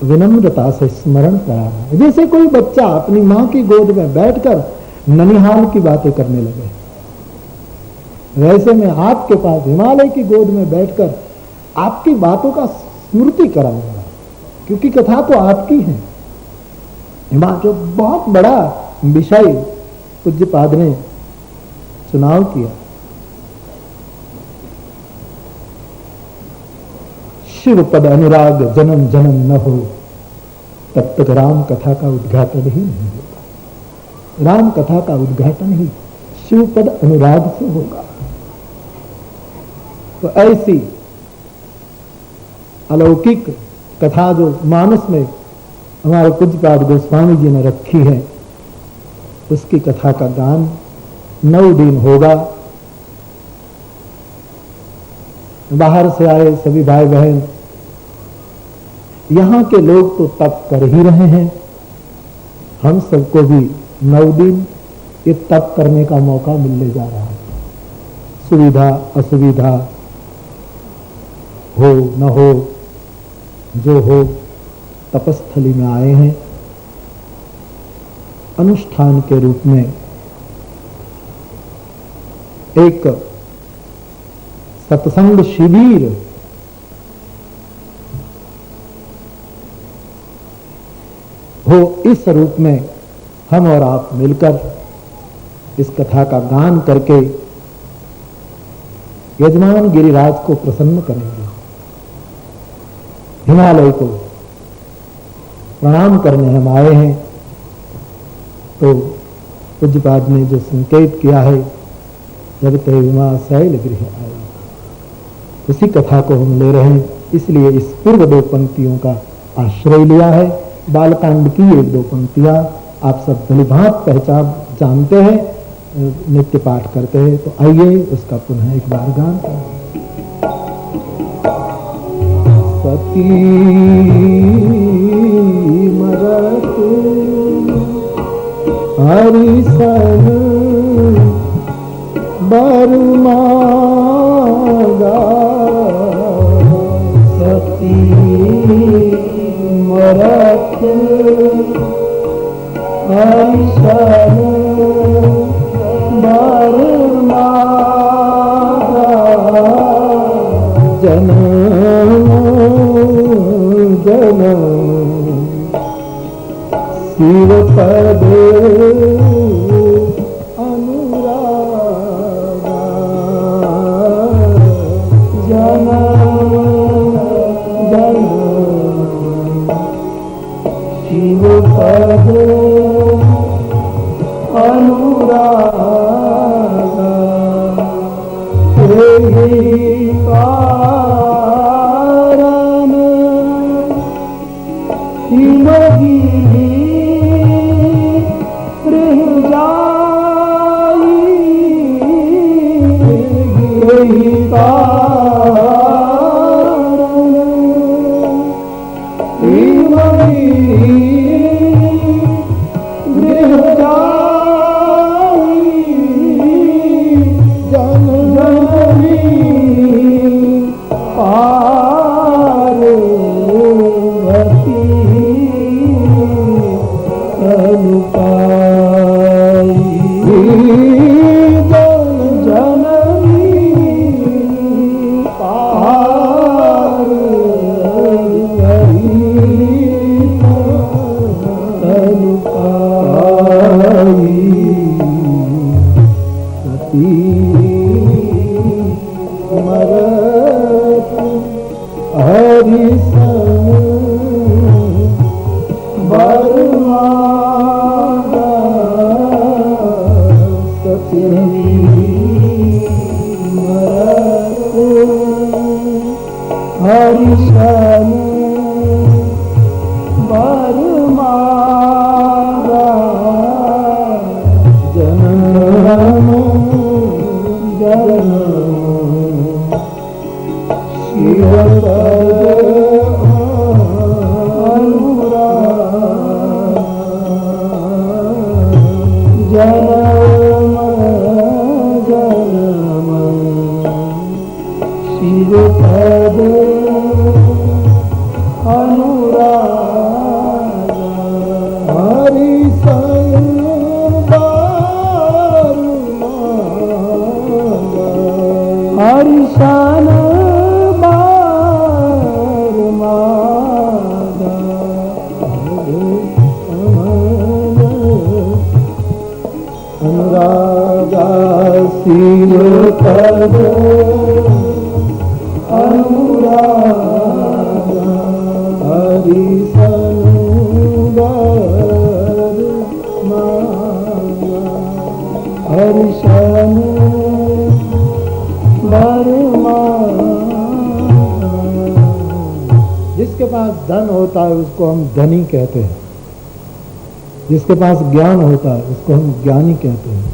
विनम्रता से स्मरण कराना है। जैसे कोई बच्चा अपनी मां की गोद में बैठकर ननिहाल की बातें करने लगे, वैसे मैं आपके पास हिमालय की गोद में बैठकर आपकी बातों का स्मृति कराऊंगा, क्योंकि कथा तो आपकी है। जो बहुत बड़ा विषय पूज्यपाद ने चुनाव किया, शिव पद अनुराग जन्म जन्म न हो, तब तक राम कथा का उद्घाटन ही नहीं होगा। राम कथा का उद्घाटन ही शिव पद अनुराग से होगा। तो ऐसी अलौकिक कथा जो मानस में हमारे पूज्यपाद गोस्वामी जी ने रखी है, उसकी कथा का गान 9 दिन होगा। बाहर से आए सभी भाई बहन, यहाँ के लोग तो तप कर ही रहे हैं, हम सबको भी 9 दिन ये तप करने का मौका मिलने जा रहा है। सुविधा असुविधा हो न हो, जो हो, तपस्थली में आए हैं। अनुष्ठान के रूप में एक सत्संग शिविर हो, इस रूप में हम और आप मिलकर इस कथा का गान करके यजमान गिरिराज को प्रसन्न करेंगे। हिमालय को प्रणाम करने हम आए हैं। तो पूज्यपाद ने जो संकेत किया है, जब ते उमा शैल गृह आए, उसी कथा को हम ले रहे हैं। इसलिए इस पूर्व 2 पंक्तियों का आश्रय लिया है। बालकांड की 1-2 पंक्तियां आप सब भलीभांत पहचान जानते हैं, नित्य पाठ करते हैं। तो आइए उसका पुनः एक बार गान करें। सती मरत हरिसन बरुमागा, सती मरत हरिसन बरुमागा, जनम जनम शिव पद अनुरागा, जनम जनम शिव पद अनुरागा, तेहि कारण हिमगिरि गृह जाई, तेहि कारण हिमगिरि गृह जाई, जन जननी पार्वती अनुरागा। सती मरत हरि सन बरमारा सती मरत हरि सन बरमारा जनम शिव जन्म जन्म शिव पद अनुराग हरि हरि सन अनुरागा शिव पद अनुरागा हरि सन हरि सन जिसके पास धन होता है उसको हम धनी कहते हैं, जिसके पास ज्ञान होता है उसको हम ज्ञानी कहते हैं।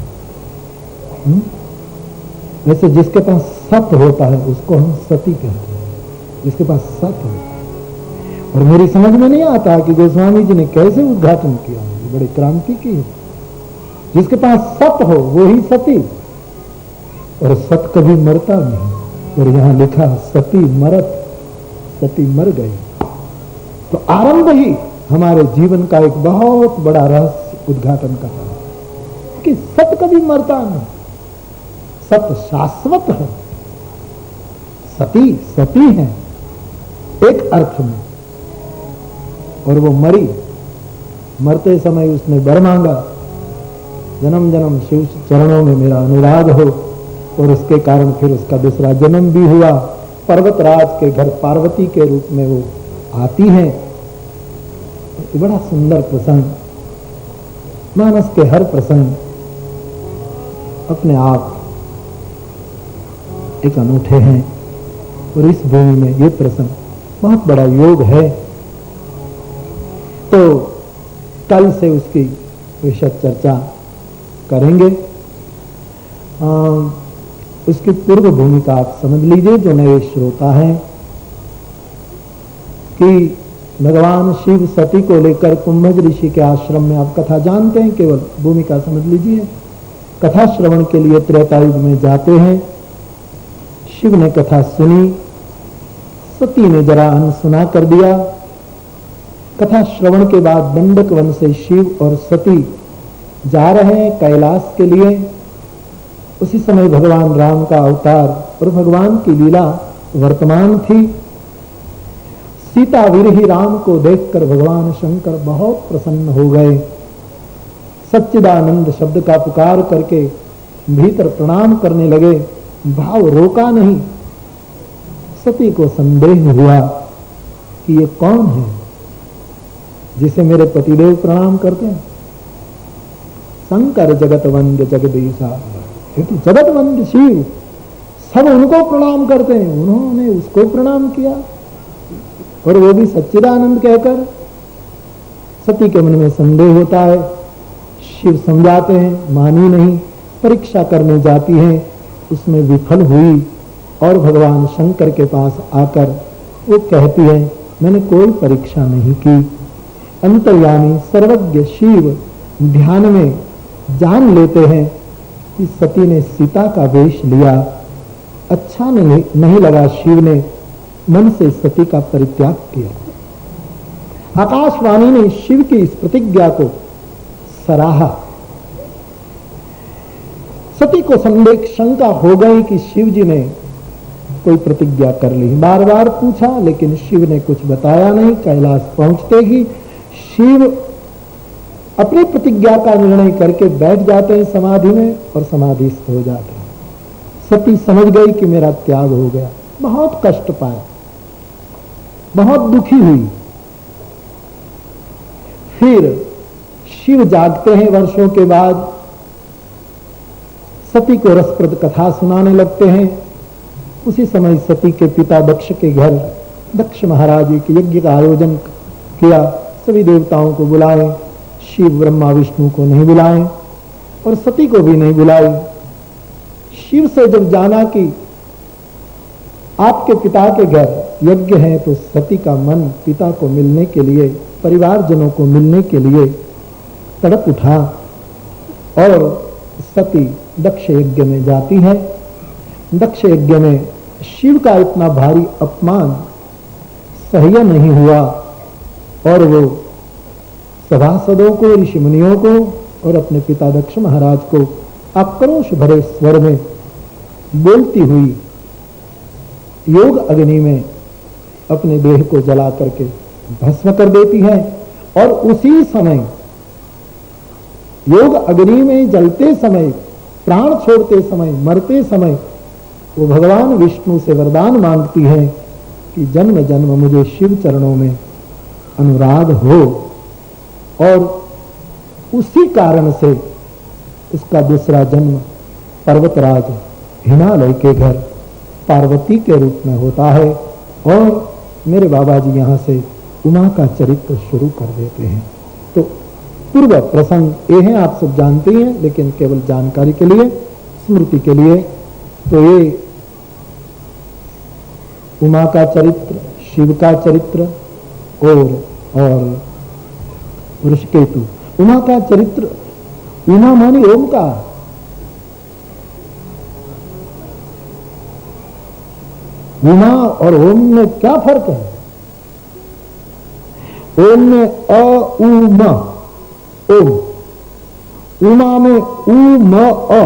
वैसे जिसके पास सत होता है उसको हम सती कहते हैं, जिसके पास सत होता है। और मेरी समझ में नहीं आता कि गोस्वामी जी ने कैसे उद्घाटन किया, ये बड़ी क्रांति की है। जिसके पास सत हो वो ही सती, और सत कभी मरता नहीं। और यहां लिखा सती मरत, सती मर गई। तो आरंभ ही हमारे जीवन का एक बहुत बड़ा रहस्य उद्घाटन कर रहा है कि सत कभी मरता नहीं, सत शाश्वत है। सती सती है एक अर्थ में, और वो मरी, मरते समय उसने वर मांगा, जन्म जन्म शिव चरणों में मेरा अनुराग हो, और उसके कारण फिर उसका दूसरा जन्म भी हुआ। पर्वतराज के घर पार्वती के रूप में वो आती हैं। बड़ा सुंदर प्रसंग, मानस के हर प्रसंग अपने आप एक अनूठे हैं, और इस भूमि में ये प्रसंग बहुत बड़ा योग है। तो कल से उसकी विशद चर्चा करेंगे। उसकी पूर्व भूमिका आप समझ लीजिए जो नए श्रोता हैं, कि भगवान शिव सती को लेकर कुंभज ऋषि के आश्रम में आप कथा जानते हैं, केवल भूमिका समझ लीजिए। कथा श्रवण के लिए त्रेतायुग में जाते हैं। शिव ने कथा सुनी, सती ने जरा अनसुना कर दिया। कथा श्रवण के बाद दंडक वन से शिव और सती जा रहे हैं कैलाश के लिए। उसी समय भगवान राम का अवतार और भगवान की लीला वर्तमान थी। सीता विरही राम को देखकर भगवान शंकर बहुत प्रसन्न हो गए। सच्चिदानंद शब्द का पुकार करके भीतर प्रणाम करने लगे, भाव रोका नहीं। सती को संदेह हुआ कि ये कौन है जिसे मेरे पतिदेव प्रणाम करते हैं। शंकर जगत वंद्य जगदीशा, ये तो जगत वंद्य शिव, सब उनको प्रणाम करते हैं, उन्होंने उसको प्रणाम किया, और वो भी सच्चिदानंद कहकर। सती के मन में संदेह होता है। शिव समझाते हैं, मानी नहीं, परीक्षा करने जाती है, उसमें विफल हुई, और भगवान शंकर के पास आकर वो कहती है मैंने कोई परीक्षा नहीं की। अंतर्यामी सर्वज्ञ शिव ध्यान में जान लेते हैं कि सती ने सीता का वेश लिया। अच्छा नहीं लगा, शिव ने मन से सती का परित्याग किया। आकाशवाणी ने शिव की इस प्रतिज्ञा को सराहा। सती को संदेह शंका हो गई कि शिव जी ने कोई प्रतिज्ञा कर ली। बार बार पूछा लेकिन शिव ने कुछ बताया नहीं। कैलाश पहुंचते ही शिव अपनी प्रतिज्ञा का निर्णय करके बैठ जाते हैं समाधि में और समाधिस्थ हो जाते हैं। सती समझ गई कि मेरा त्याग हो गया, बहुत कष्ट पाया, बहुत दुखी हुई। फिर शिव जागते हैं वर्षों के बाद, सती को रसप्रद कथा सुनाने लगते हैं। उसी समय सती के पिता दक्ष के घर दक्ष महाराज के यज्ञ का आयोजन किया, सभी देवताओं को बुलाए, शिव ब्रह्मा विष्णु को नहीं बुलाए और सती को भी नहीं बुलाए। शिव से जब जाना कि आपके पिता के घर यज्ञ है, तो सती का मन पिता को मिलने के लिए, परिवारजनों को मिलने के लिए तड़प उठा और सती दक्ष यज्ञ में जाती है। दक्ष यज्ञ में शिव का इतना भारी अपमान सह्य नहीं हुआ और वो सभासदों को, ऋषि मुनियों को और अपने पिता दक्ष महाराज को आक्रोश भरे स्वर में बोलती हुई योग अग्नि में अपने देह को जला करके भस्म कर देती है। और उसी समय योग अग्नि में जलते समय, प्राण छोड़ते समय, मरते समय वो भगवान विष्णु से वरदान मांगती है कि जन्म जन्म मुझे शिव चरणों में अनुराग हो। और उसी कारण से उसका दूसरा जन्म पर्वतराज हिमालय के घर पार्वती के रूप में होता है। और मेरे बाबा जी यहाँ से उमा का चरित्र शुरू कर देते हैं। तो पूर्व प्रसंग ये हैं, आप सब जानते हैं, लेकिन केवल जानकारी के लिए, स्मृति के लिए। तो ये उमा का चरित्र, शिव का चरित्र और ऋषिकेतु। उमा का चरित्र, उमा मानी ओमकार, उमा और ओम में क्या फर्क है? ओम में अ उ म, ओम। उमा में उ म अ,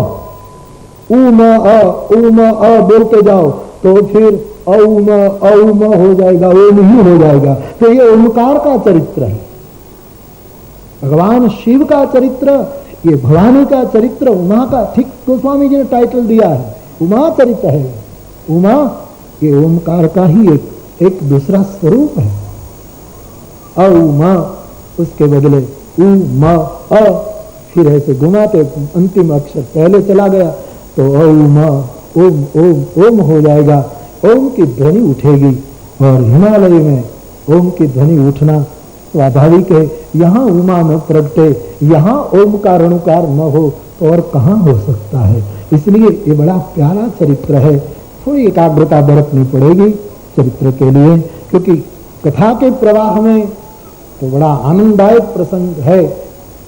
उ म अ, उ म अ बोलते जाओ तो फिर औम हो जाएगा, ओम ही हो जाएगा। तो ये ओमकार का चरित्र है। भगवान शिव का चरित्र, ये भवानी का चरित्र, उमा का, ठीक गोस्वामी जी ने टाइटल दिया है, उमा चरित्र है। उमा ये ओमकार का ही एक दूसरा स्वरूप है। औमा उसके बदले उ म अ, फिर ऐसे घुमाते अंतिम अक्षर पहले चला गया तो औमा ओम ओम ओम हो जाएगा। ओम की ध्वनि उठेगी और हिमालय में ओम की ध्वनि उठना स्वाभाविक है। यहाँ उमा न प्रगटे, यहाँ ओम का रणुकार न हो तो और कहाँ हो सकता है। इसलिए ये बड़ा प्यारा चरित्र है। थोड़ी एकाग्रता बरतनी पड़ेगी चरित्र के लिए, क्योंकि कथा के प्रवाह में तो बड़ा आनंददायक प्रसंग है,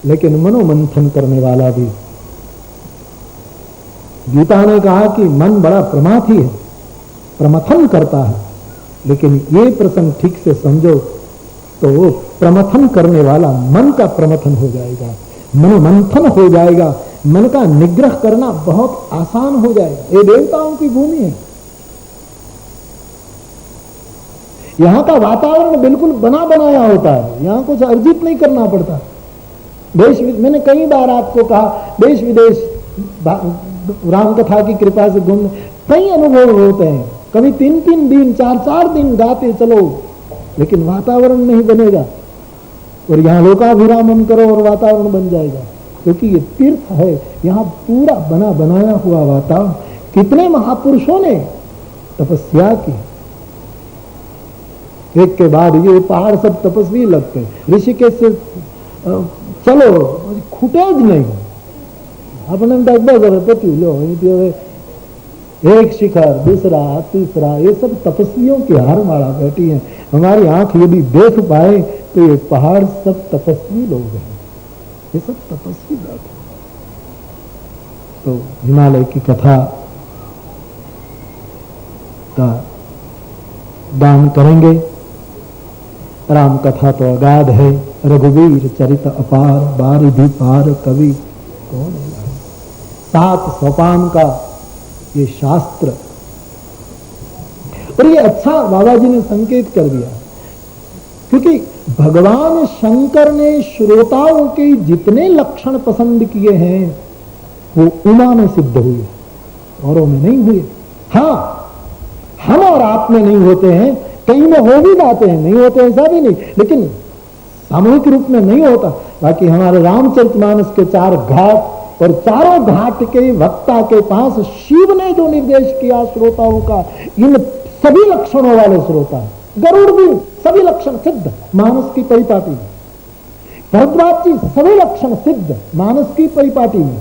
लेकिन मनोमंथन करने वाला भी। गीता ने कहा कि मन बड़ा प्रमाथी है, प्रमथन करता है, लेकिन ये प्रसंग ठीक से समझो तो वो प्रमथन करने वाला मन का प्रमथन हो जाएगा, मनोमंथन हो जाएगा, मन का निग्रह करना बहुत आसान हो जाएगा। ये देवताओं की भूमि है। यहाँ का वातावरण बिल्कुल बना बनाया होता है, यहाँ कुछ अर्जित नहीं करना पड़ता। देश, मैंने कई बार आपको कहा, देश विदेश राम कथा की कृपा से घूमने कई अनुभव होते हैं। कभी 3-3 दिन 4-4 दिन गाते चलो, लेकिन वातावरण नहीं बनेगा। और यहाँ लोकाभिरामन करो और वातावरण बन जाएगा, क्योंकि ये तीर्थ है। यहाँ पूरा बना बनाया हुआ वातावरण। कितने महापुरुषों ने तपस्या की, एक के बाद ये पहाड़ सब तपस्वी लगते हैं। ऋषिकेश से चलो खुटेज नहीं, अपने लो एक शिखर, दूसरा, तीसरा, ये सब तपस्वियों की हार माला बैठी है। हमारी आंख यदि देख पाए तो ये पहाड़ सब तपस्वी लोग हैं, ये सब तपस्वी बैठे। तो हिमालय की कथा का दान करेंगे। राम कथा तो अगाध है, रघुवीर चरित अपार, बारिधि पार कवि कौन है। 7 सोपान का ये शास्त्र, और ये अच्छा बाबा जी ने संकेत कर दिया। क्योंकि भगवान शंकर ने श्रोताओं के जितने लक्षण पसंद किए हैं वो उमा में सिद्ध हुए, औरों में नहीं हुए। हाँ, हम और आप में नहीं होते हैं, कहीं में हो भी जाते हैं, नहीं होते ऐसा भी नहीं, लेकिन सामूहिक रूप में नहीं होता। बाकी हमारे रामचरितमानस के 4 घाट और चारों घाट के वक्ता के पास शिव ने जो निर्देश किया श्रोताओं का, इन सभी लक्षणों वाले श्रोता, गरुड़ भी सभी लक्षण सिद्ध मानस की परिपाटी में, भरद्वाज जी सभी लक्षण सिद्ध मानस की परिपाटी में,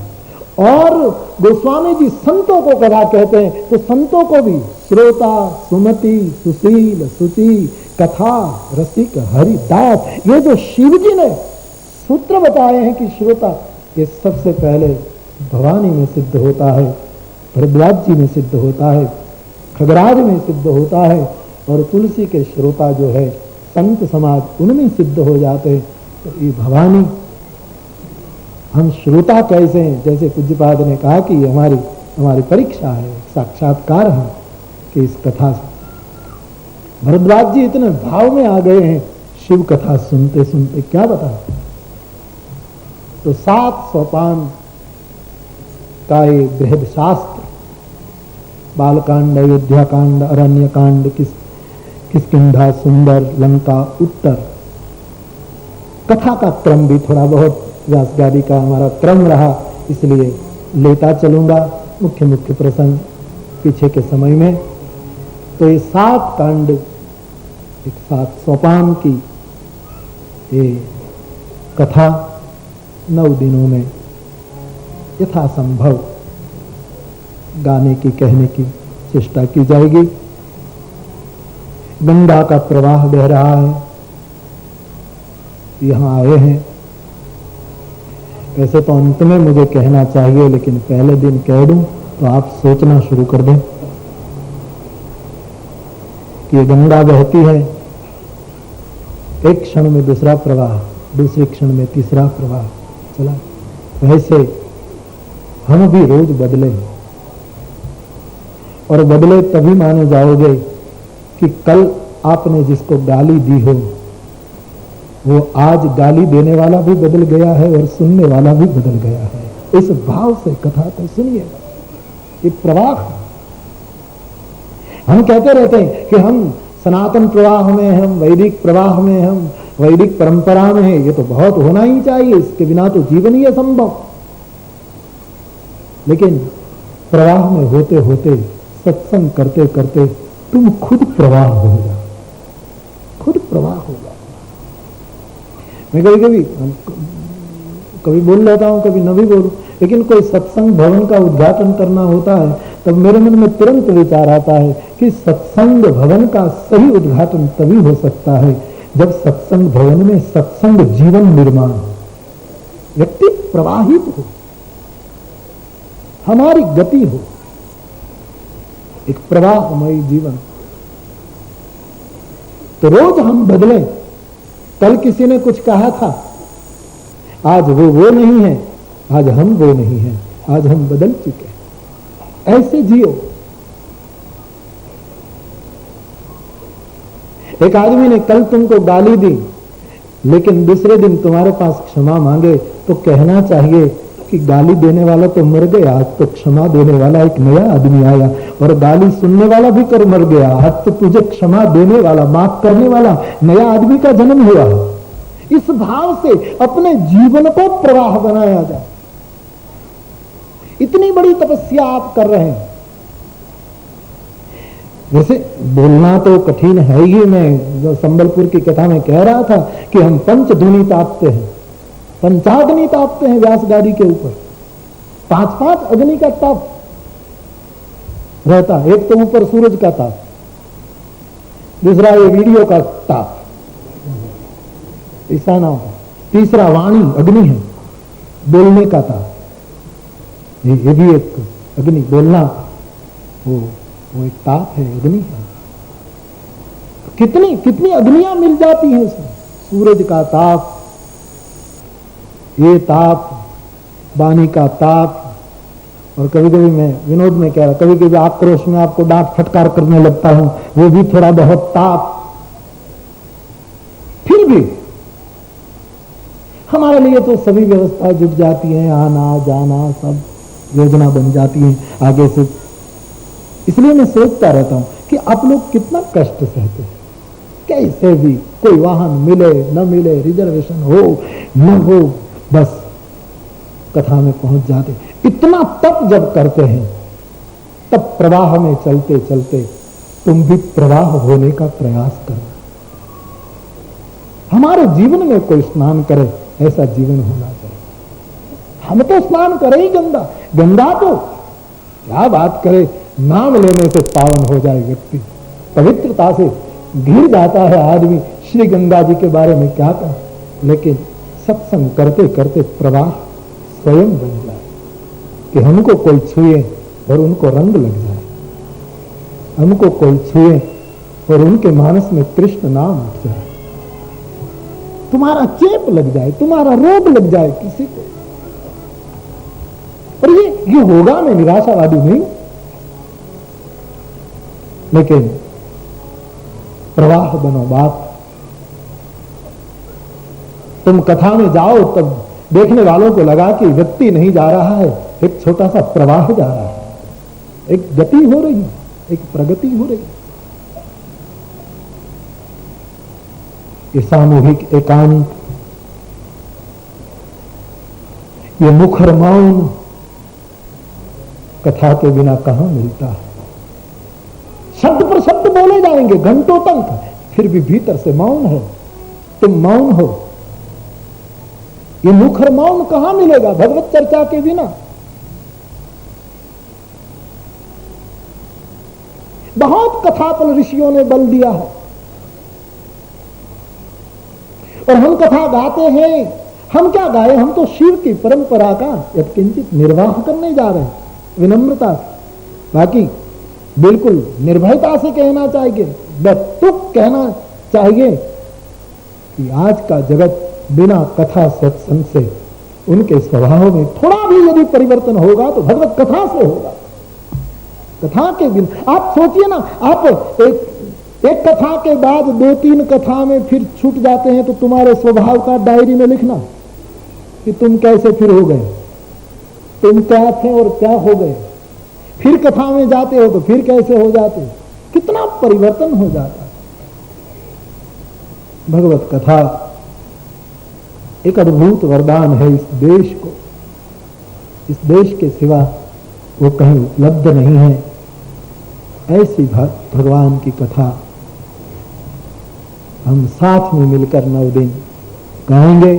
और गोस्वामी जी संतों को कथा कहते हैं तो संतों को भी श्रोता, सुमति, सुशील, सुचि, कथा, रसिक, हरिदास, ये जो शिव जी ने सूत्र बताए हैं कि श्रोता, ये सबसे पहले भवानी में सिद्ध होता है, भरद्वाज जी में सिद्ध होता है, खगराज में सिद्ध होता है, और तुलसी के श्रोता जो है संत समाज उनमें सिद्ध हो जाते हैं। तो ये भवानी, हम श्रोता कैसे हैं, जैसे पूज्यपाद ने कहा कि ये हमारी परीक्षा है, साक्षात्कार है कि इस कथा से भरद्वाज जी इतने भाव में आ गए हैं शिव कथा सुनते सुनते, क्या बता। तो 7 सोपान का ये बृहद शास्त्र, बालकांड, अयोध्या कांड, अरण्य कांड, किष्किंधा, सुंदर, लंका, उत्तर, कथा का क्रम भी थोड़ा बहुत व्यासगादी का हमारा क्रम रहा, इसलिए लेता चलूंगा मुख्य मुख्य प्रसंग पीछे के समय में। तो ये 7 कांड, एक 7 सोपान की ये कथा 9 दिनों में यथासंभव गाने की, कहने की चेष्टा की जाएगी। गंगा का प्रवाह बह रहा है, यहां आए हैं। वैसे तो अंत में मुझे कहना चाहिए, लेकिन पहले दिन कह दूं तो आप सोचना शुरू कर दें कि ये गंगा बहती है, एक क्षण में दूसरा प्रवाह, दूसरे क्षण में तीसरा प्रवाह चला। वैसे हम भी रोज बदले, और बदले तभी माने जाओगे कि कल आपने जिसको गाली दी हो वो आज गाली देने वाला भी बदल गया है और सुनने वाला भी बदल गया है। इस भाव से कथा को सुनिएगा, ये प्रवाह। हम कहते रहते हैं कि हम सनातन प्रवाह में, हम वैदिक प्रवाह में, हम वैदिक परंपरा में है, ये तो बहुत होना ही चाहिए, इसके बिना तो जीवन ही असंभव। लेकिन प्रवाह में होते होते, सत्संग करते करते तुम खुद प्रवाह हो जाओ, खुद प्रवाह हो जाओ। मैं कभी बोल लेता हूं, कभी न भी बोलूं, लेकिन कोई सत्संग भवन का उद्घाटन करना होता है तब मेरे मन में तुरंत विचार आता है कि सत्संग भवन का सही उद्घाटन तभी हो सकता है जब सत्संग भवन में सत्संग जीवन निर्माण हो, व्यक्ति प्रवाहित हो, हमारी गति हो, एक प्रवाहमयी जीवन। तो रोज हम बदले। कल किसी ने कुछ कहा था, आज वो नहीं है, आज हम वो नहीं है, आज हम बदल चुके हैं। ऐसे जियो। एक आदमी ने कल तुमको गाली दी, लेकिन दूसरे दिन तुम्हारे पास क्षमा मांगे तो कहना चाहिए कि गाली देने वाला तो मर गया, आज तो क्षमा देने वाला एक नया आदमी आया, और गाली सुनने वाला भी कर मर गया, आज तो तुझे क्षमा देने वाला, माफ करने वाला नया आदमी का जन्म हुआ। इस भाव से अपने जीवन को प्रवाह बनाया जाए। इतनी बड़ी तपस्या आप कर रहे हैं। वैसे बोलना तो कठिन है ही। मैं जो संबलपुर की कथा में कह रहा था कि हम पंचधुनी तापते हैं, पंचाग्नि तापते हैं व्यास गादी के ऊपर। 5-5 अग्नि का ताप रहता है। एक तो ऊपर सूरज का ताप, दूसरा ये वीडियो का ताप, ऐसा ना हो, तीसरा वाणी अग्नि है, बोलने का ताप, ये भी एक अग्नि, बोलना वो एक ताप है, अग्नि है। कितनी कितनी अग्नियां मिल जाती हैं इसमें। सूरज का ताप, ये ताप, वाणी का ताप, और कभी कभी मैं विनोद में कह रहा, कभी कभी आक्रोश में आपको डांट फटकार करने लगता हूं, वो भी थोड़ा बहुत ताप। भी हमारे लिए तो सभी व्यवस्था जुट जाती है, आना जाना सब योजना बन जाती है आगे से। इसलिए मैं सोचता रहता हूं कि आप लोग कितना कष्ट सहते हैं, कैसे भी कोई वाहन मिले न मिले, रिजर्वेशन हो न हो, बस कथा में पहुंच जाते। इतना तप जब करते हैं तब प्रवाह में चलते चलते तुम भी प्रवाह होने का प्रयास करना। हमारे जीवन में कोई स्नान करे ऐसा जीवन होना चाहिए। हम तो स्नान करें ही गंगा, गंगा तो क्या बात करे, नाम लेने से पावन हो जाए व्यक्ति, पवित्रता से घिर जाता है आदमी। श्री गंगा जी के बारे में क्या कहें, लेकिन सत्संग करते करते प्रवाह स्वयं बन जाए कि हमको कोई छुए और उनको रंग लग जाए, हमको कोई छुए और उनके मानस में कृष्ण नाम उठ जाए, तुम्हारा चेप लग जाए, तुम्हारा रोग लग जाए किसी को। और ये होगा, मैं निराशावादी नहीं, लेकिन प्रवाह बनो बात। तुम कथा में जाओ तब देखने वालों को लगा कि व्यक्ति नहीं जा रहा है, एक छोटा सा प्रवाह जा रहा है, एक गति हो रही है, एक प्रगति हो रही है। ये सामूहिक एकांत, ये मुखर मौन कथा के बिना कहां मिलता है। शब्द पर शब्द बोले जाएंगे घंटों तक, फिर भी भीतर से मौन है, तुम मौन हो। ये मुखर मौन कहां मिलेगा भगवत चर्चा के बिना। बहुत कथा पर ऋषियों ने बल दिया है और हम कथा गाते हैं। हम क्या गाए, हम तो शिव की परंपरा का यत्किंचित निर्वाह करने जा रहे हैं, विनम्रता से। बाकी बिल्कुल निर्भयता से कहना चाहिए, बेतुक कहना चाहिए कि आज का जगत बिना कथा सत्संग से उनके स्वभाव में थोड़ा भी यदि परिवर्तन होगा तो भगवत कथा से होगा। कथा के बिना आप सोचिए ना, आप एक कथा के बाद 2-3 कथा में फिर छूट जाते हैं तो तुम्हारे स्वभाव का डायरी में लिखना कि तुम कैसे फिर हो गए, तुम क्या थे और क्या हो गए। फिर कथा में जाते हो तो फिर कैसे हो जाते, कितना परिवर्तन हो जाता है। भगवत कथा एक अद्भुत वरदान है इस देश को, इस देश के सिवा वो कहीं उपलब्ध नहीं है। ऐसी भगवान की कथा हम साथ में मिलकर 9 दिन गाएंगे।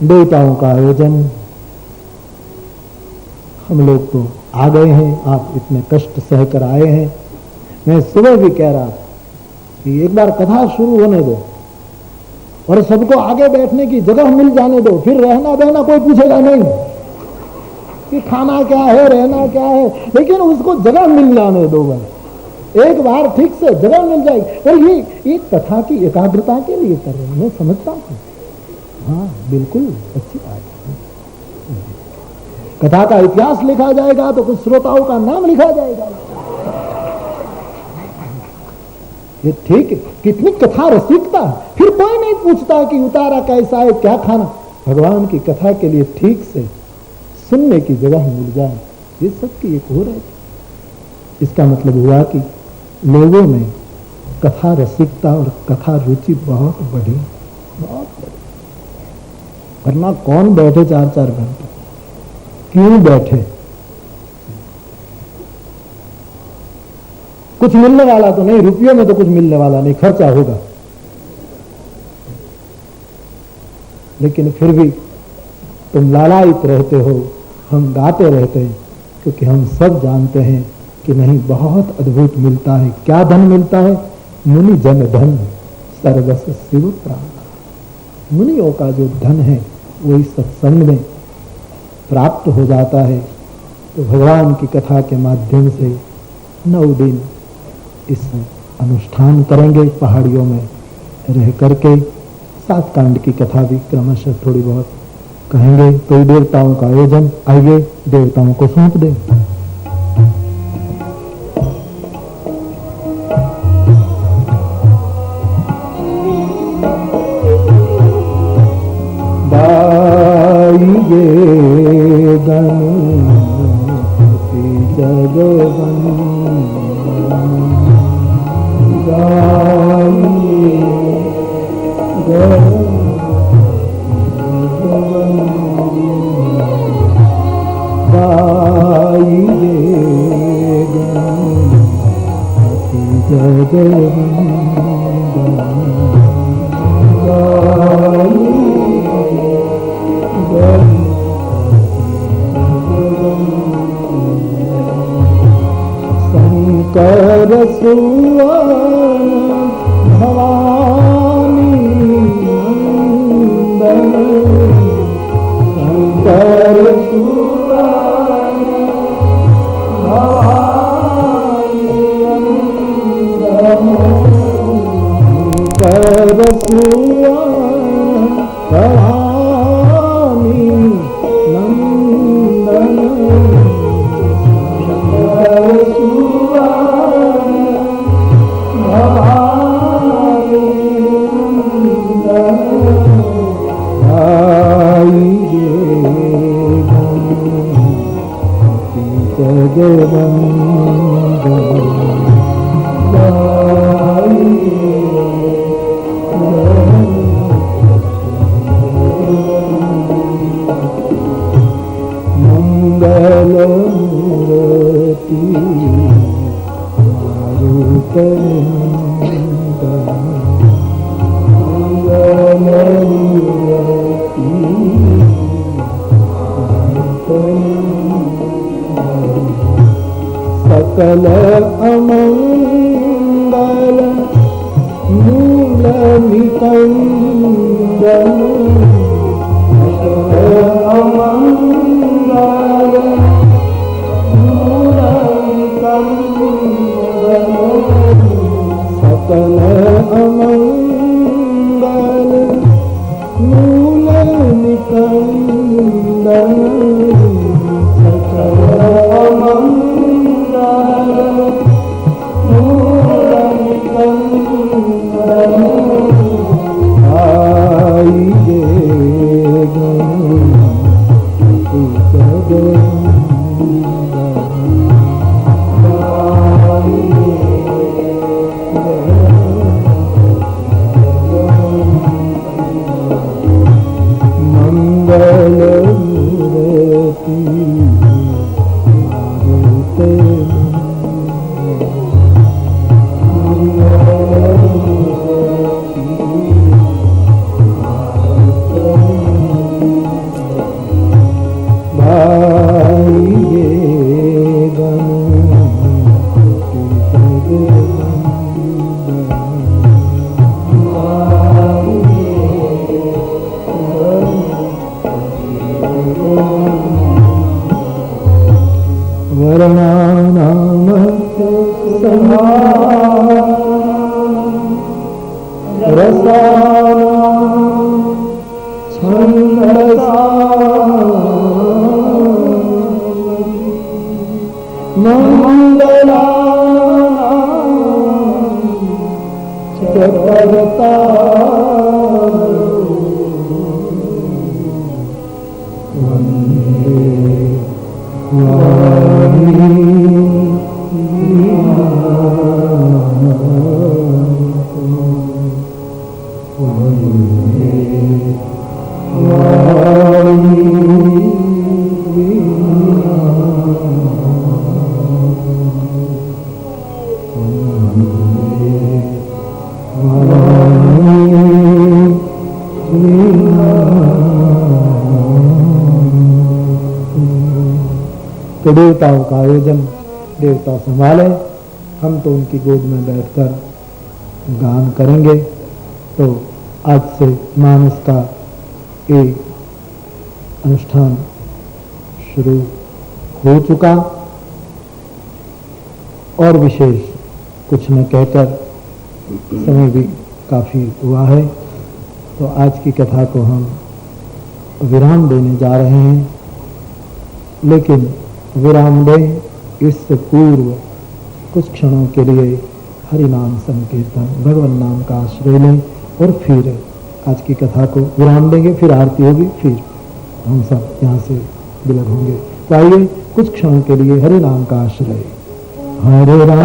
देवताओं का आयोजन, हम लोग तो आ गए हैं, आप इतने कष्ट सहकर आए हैं। मैं सुबह भी कह रहा था कि एक बार कथा शुरू होने दो और सबको आगे बैठने की जगह मिल जाने दो, फिर रहना बहना कोई पूछेगा नहीं कि खाना क्या है, रहना क्या है, लेकिन उसको जगह मिल जाने दो। बस एक बार ठीक से जगह मिल जाएगी। और ये कथा की एकाग्रता के लिए कर रहे हैं, मैं समझता हूँ। हाँ बिल्कुल अच्छी बात है। कथा का इतिहास लिखा जाएगा तो कुछ श्रोताओं का नाम लिखा जाएगा, ये ठीक है। कितनी कथा रसिकता, फिर कोई नहीं पूछता कि उतारा कैसा है, क्या खाना। भगवान की कथा के लिए ठीक से सुनने की जगह मिल जाए, ये सब की एक हो रहा है। इसका मतलब हुआ कि लोगों में कथा रसिकता और कथा रुचि बहुत बढ़ी, बहुत बढ़ी। वरना कौन बैठे 4-4 घंटे, क्यों बैठे? कुछ मिलने वाला तो नहीं, रुपयों में तो कुछ मिलने वाला नहीं, खर्चा होगा। लेकिन फिर भी तुम लालायित रहते हो, हम गाते रहते हैं, क्योंकि हम सब जानते हैं कि नहीं, बहुत अद्भुत मिलता है। क्या धन मिलता है? मुनि जन धन सर्वस्व शिव प्राण। मुनियों का जो धन है वो इस सत्संग में प्राप्त हो जाता है। तो भगवान की कथा के माध्यम से 9 दिन इस अनुष्ठान करेंगे, पहाड़ियों में रह करके। 7 कांड की कथा भी क्रमशः थोड़ी बहुत कहेंगे। तो देवताओं का आयोजन, आइए देवताओं को सौंप दें। सकल अमंगल मूल निकंदन अमंगल मूल निकंदन सकल अमंगल मूल निकंदन सकल तो देवताओं का आयोजन देवता संभाले, हम तो उनकी गोद में बैठकर गान करेंगे। तो आज से मानस का ये अनुष्ठान शुरू हो चुका और विशेष कुछ न कहकर समय भी काफ़ी हुआ है, तो आज की कथा को हम विराम देने जा रहे हैं। लेकिन विराम दें इससे पूर्व कुछ क्षणों के लिए हरि नाम संकीर्तन भगवान नाम का आश्रय लें और फिर आज की कथा को विराम देंगे, फिर आरती होगी, फिर हम सब यहाँ से विलग होंगे। तो आइए कुछ क्षणों के लिए हरि नाम का आश्रय। हरे राम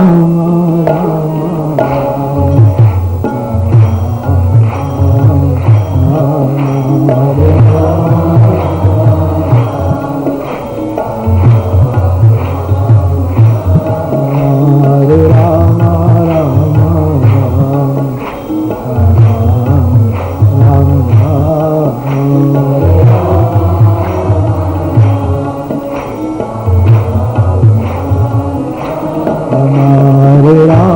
राम राम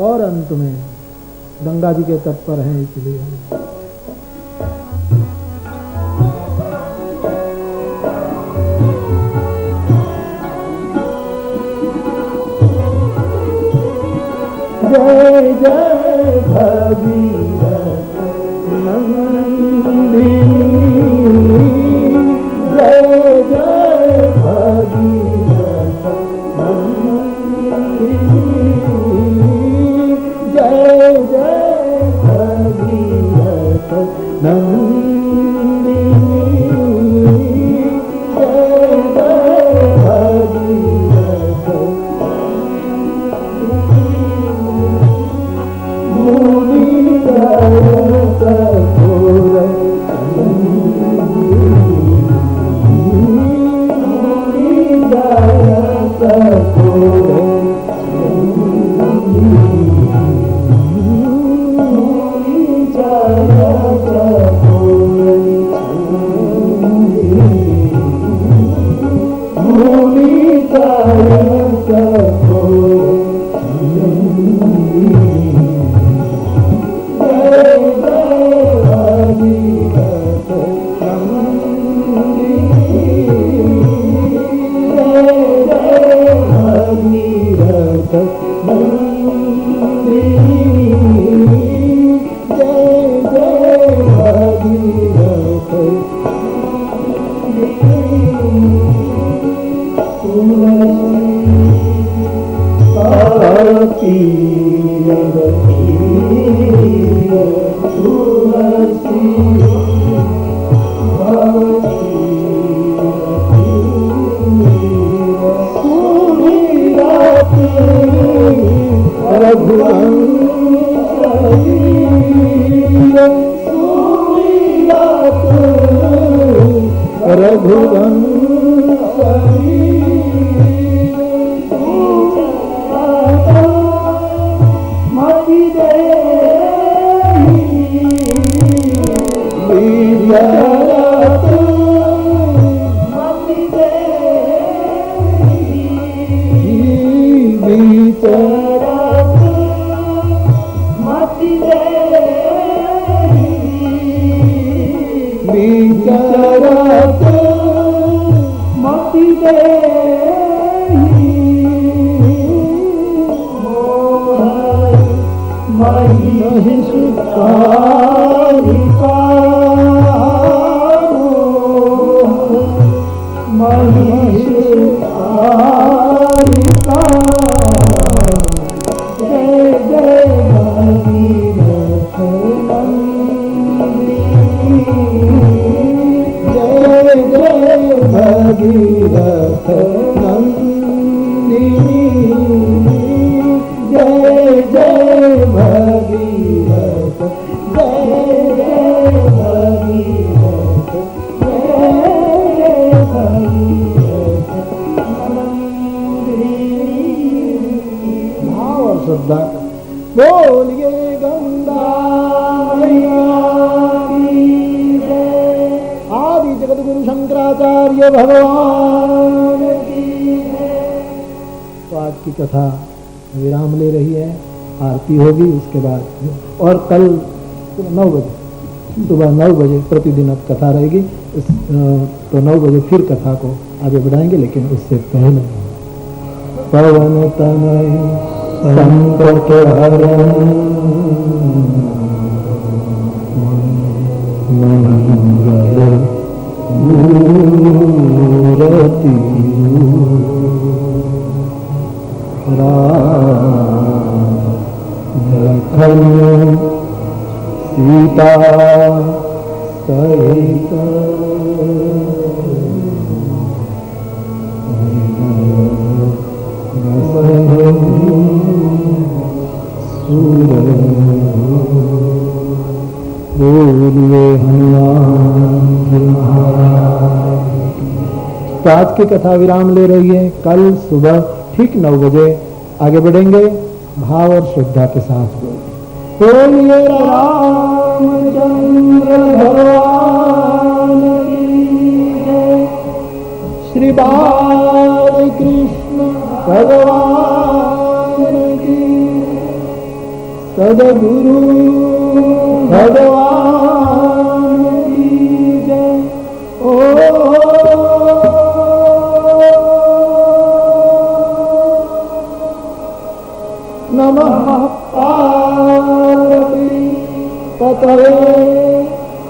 और अंत में गंगा जी के तट पर हैं इसलिए जय जय भगीरथ नंदिनी, जय जय भगीरथ नंदिनी, जय जय भगीरथ नंदिनी, जय जय भगीरथ मुनि जय सतुर बोलिए गंगा आदि जगत गुरु शंकराचार्य भगवान की जय। तो आज की कथा विराम ले रही है, आरती होगी उसके बाद, और कल 9 बजे, सुबह 9 बजे प्रतिदिन अब कथा रहेगी। तो 9 बजे फिर कथा को आगे बढ़ाएंगे, लेकिन उससे पहले पवन तनय संकट हरण मंगल मूरति लखन सीता सहित बोलिए हनुमान महाराज। तो आज की कथा विराम ले रही है, कल सुबह ठीक 9 बजे आगे बढ़ेंगे भाव और श्रद्धा के साथ। बोलिए रामचंद्र भगवान की जय। श्री बालकृष्ण भगवान की, सदगुरु भगवान की जय। ओ नमः पार्वती पतये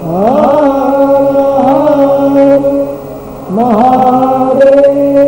हर महादेव।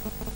है।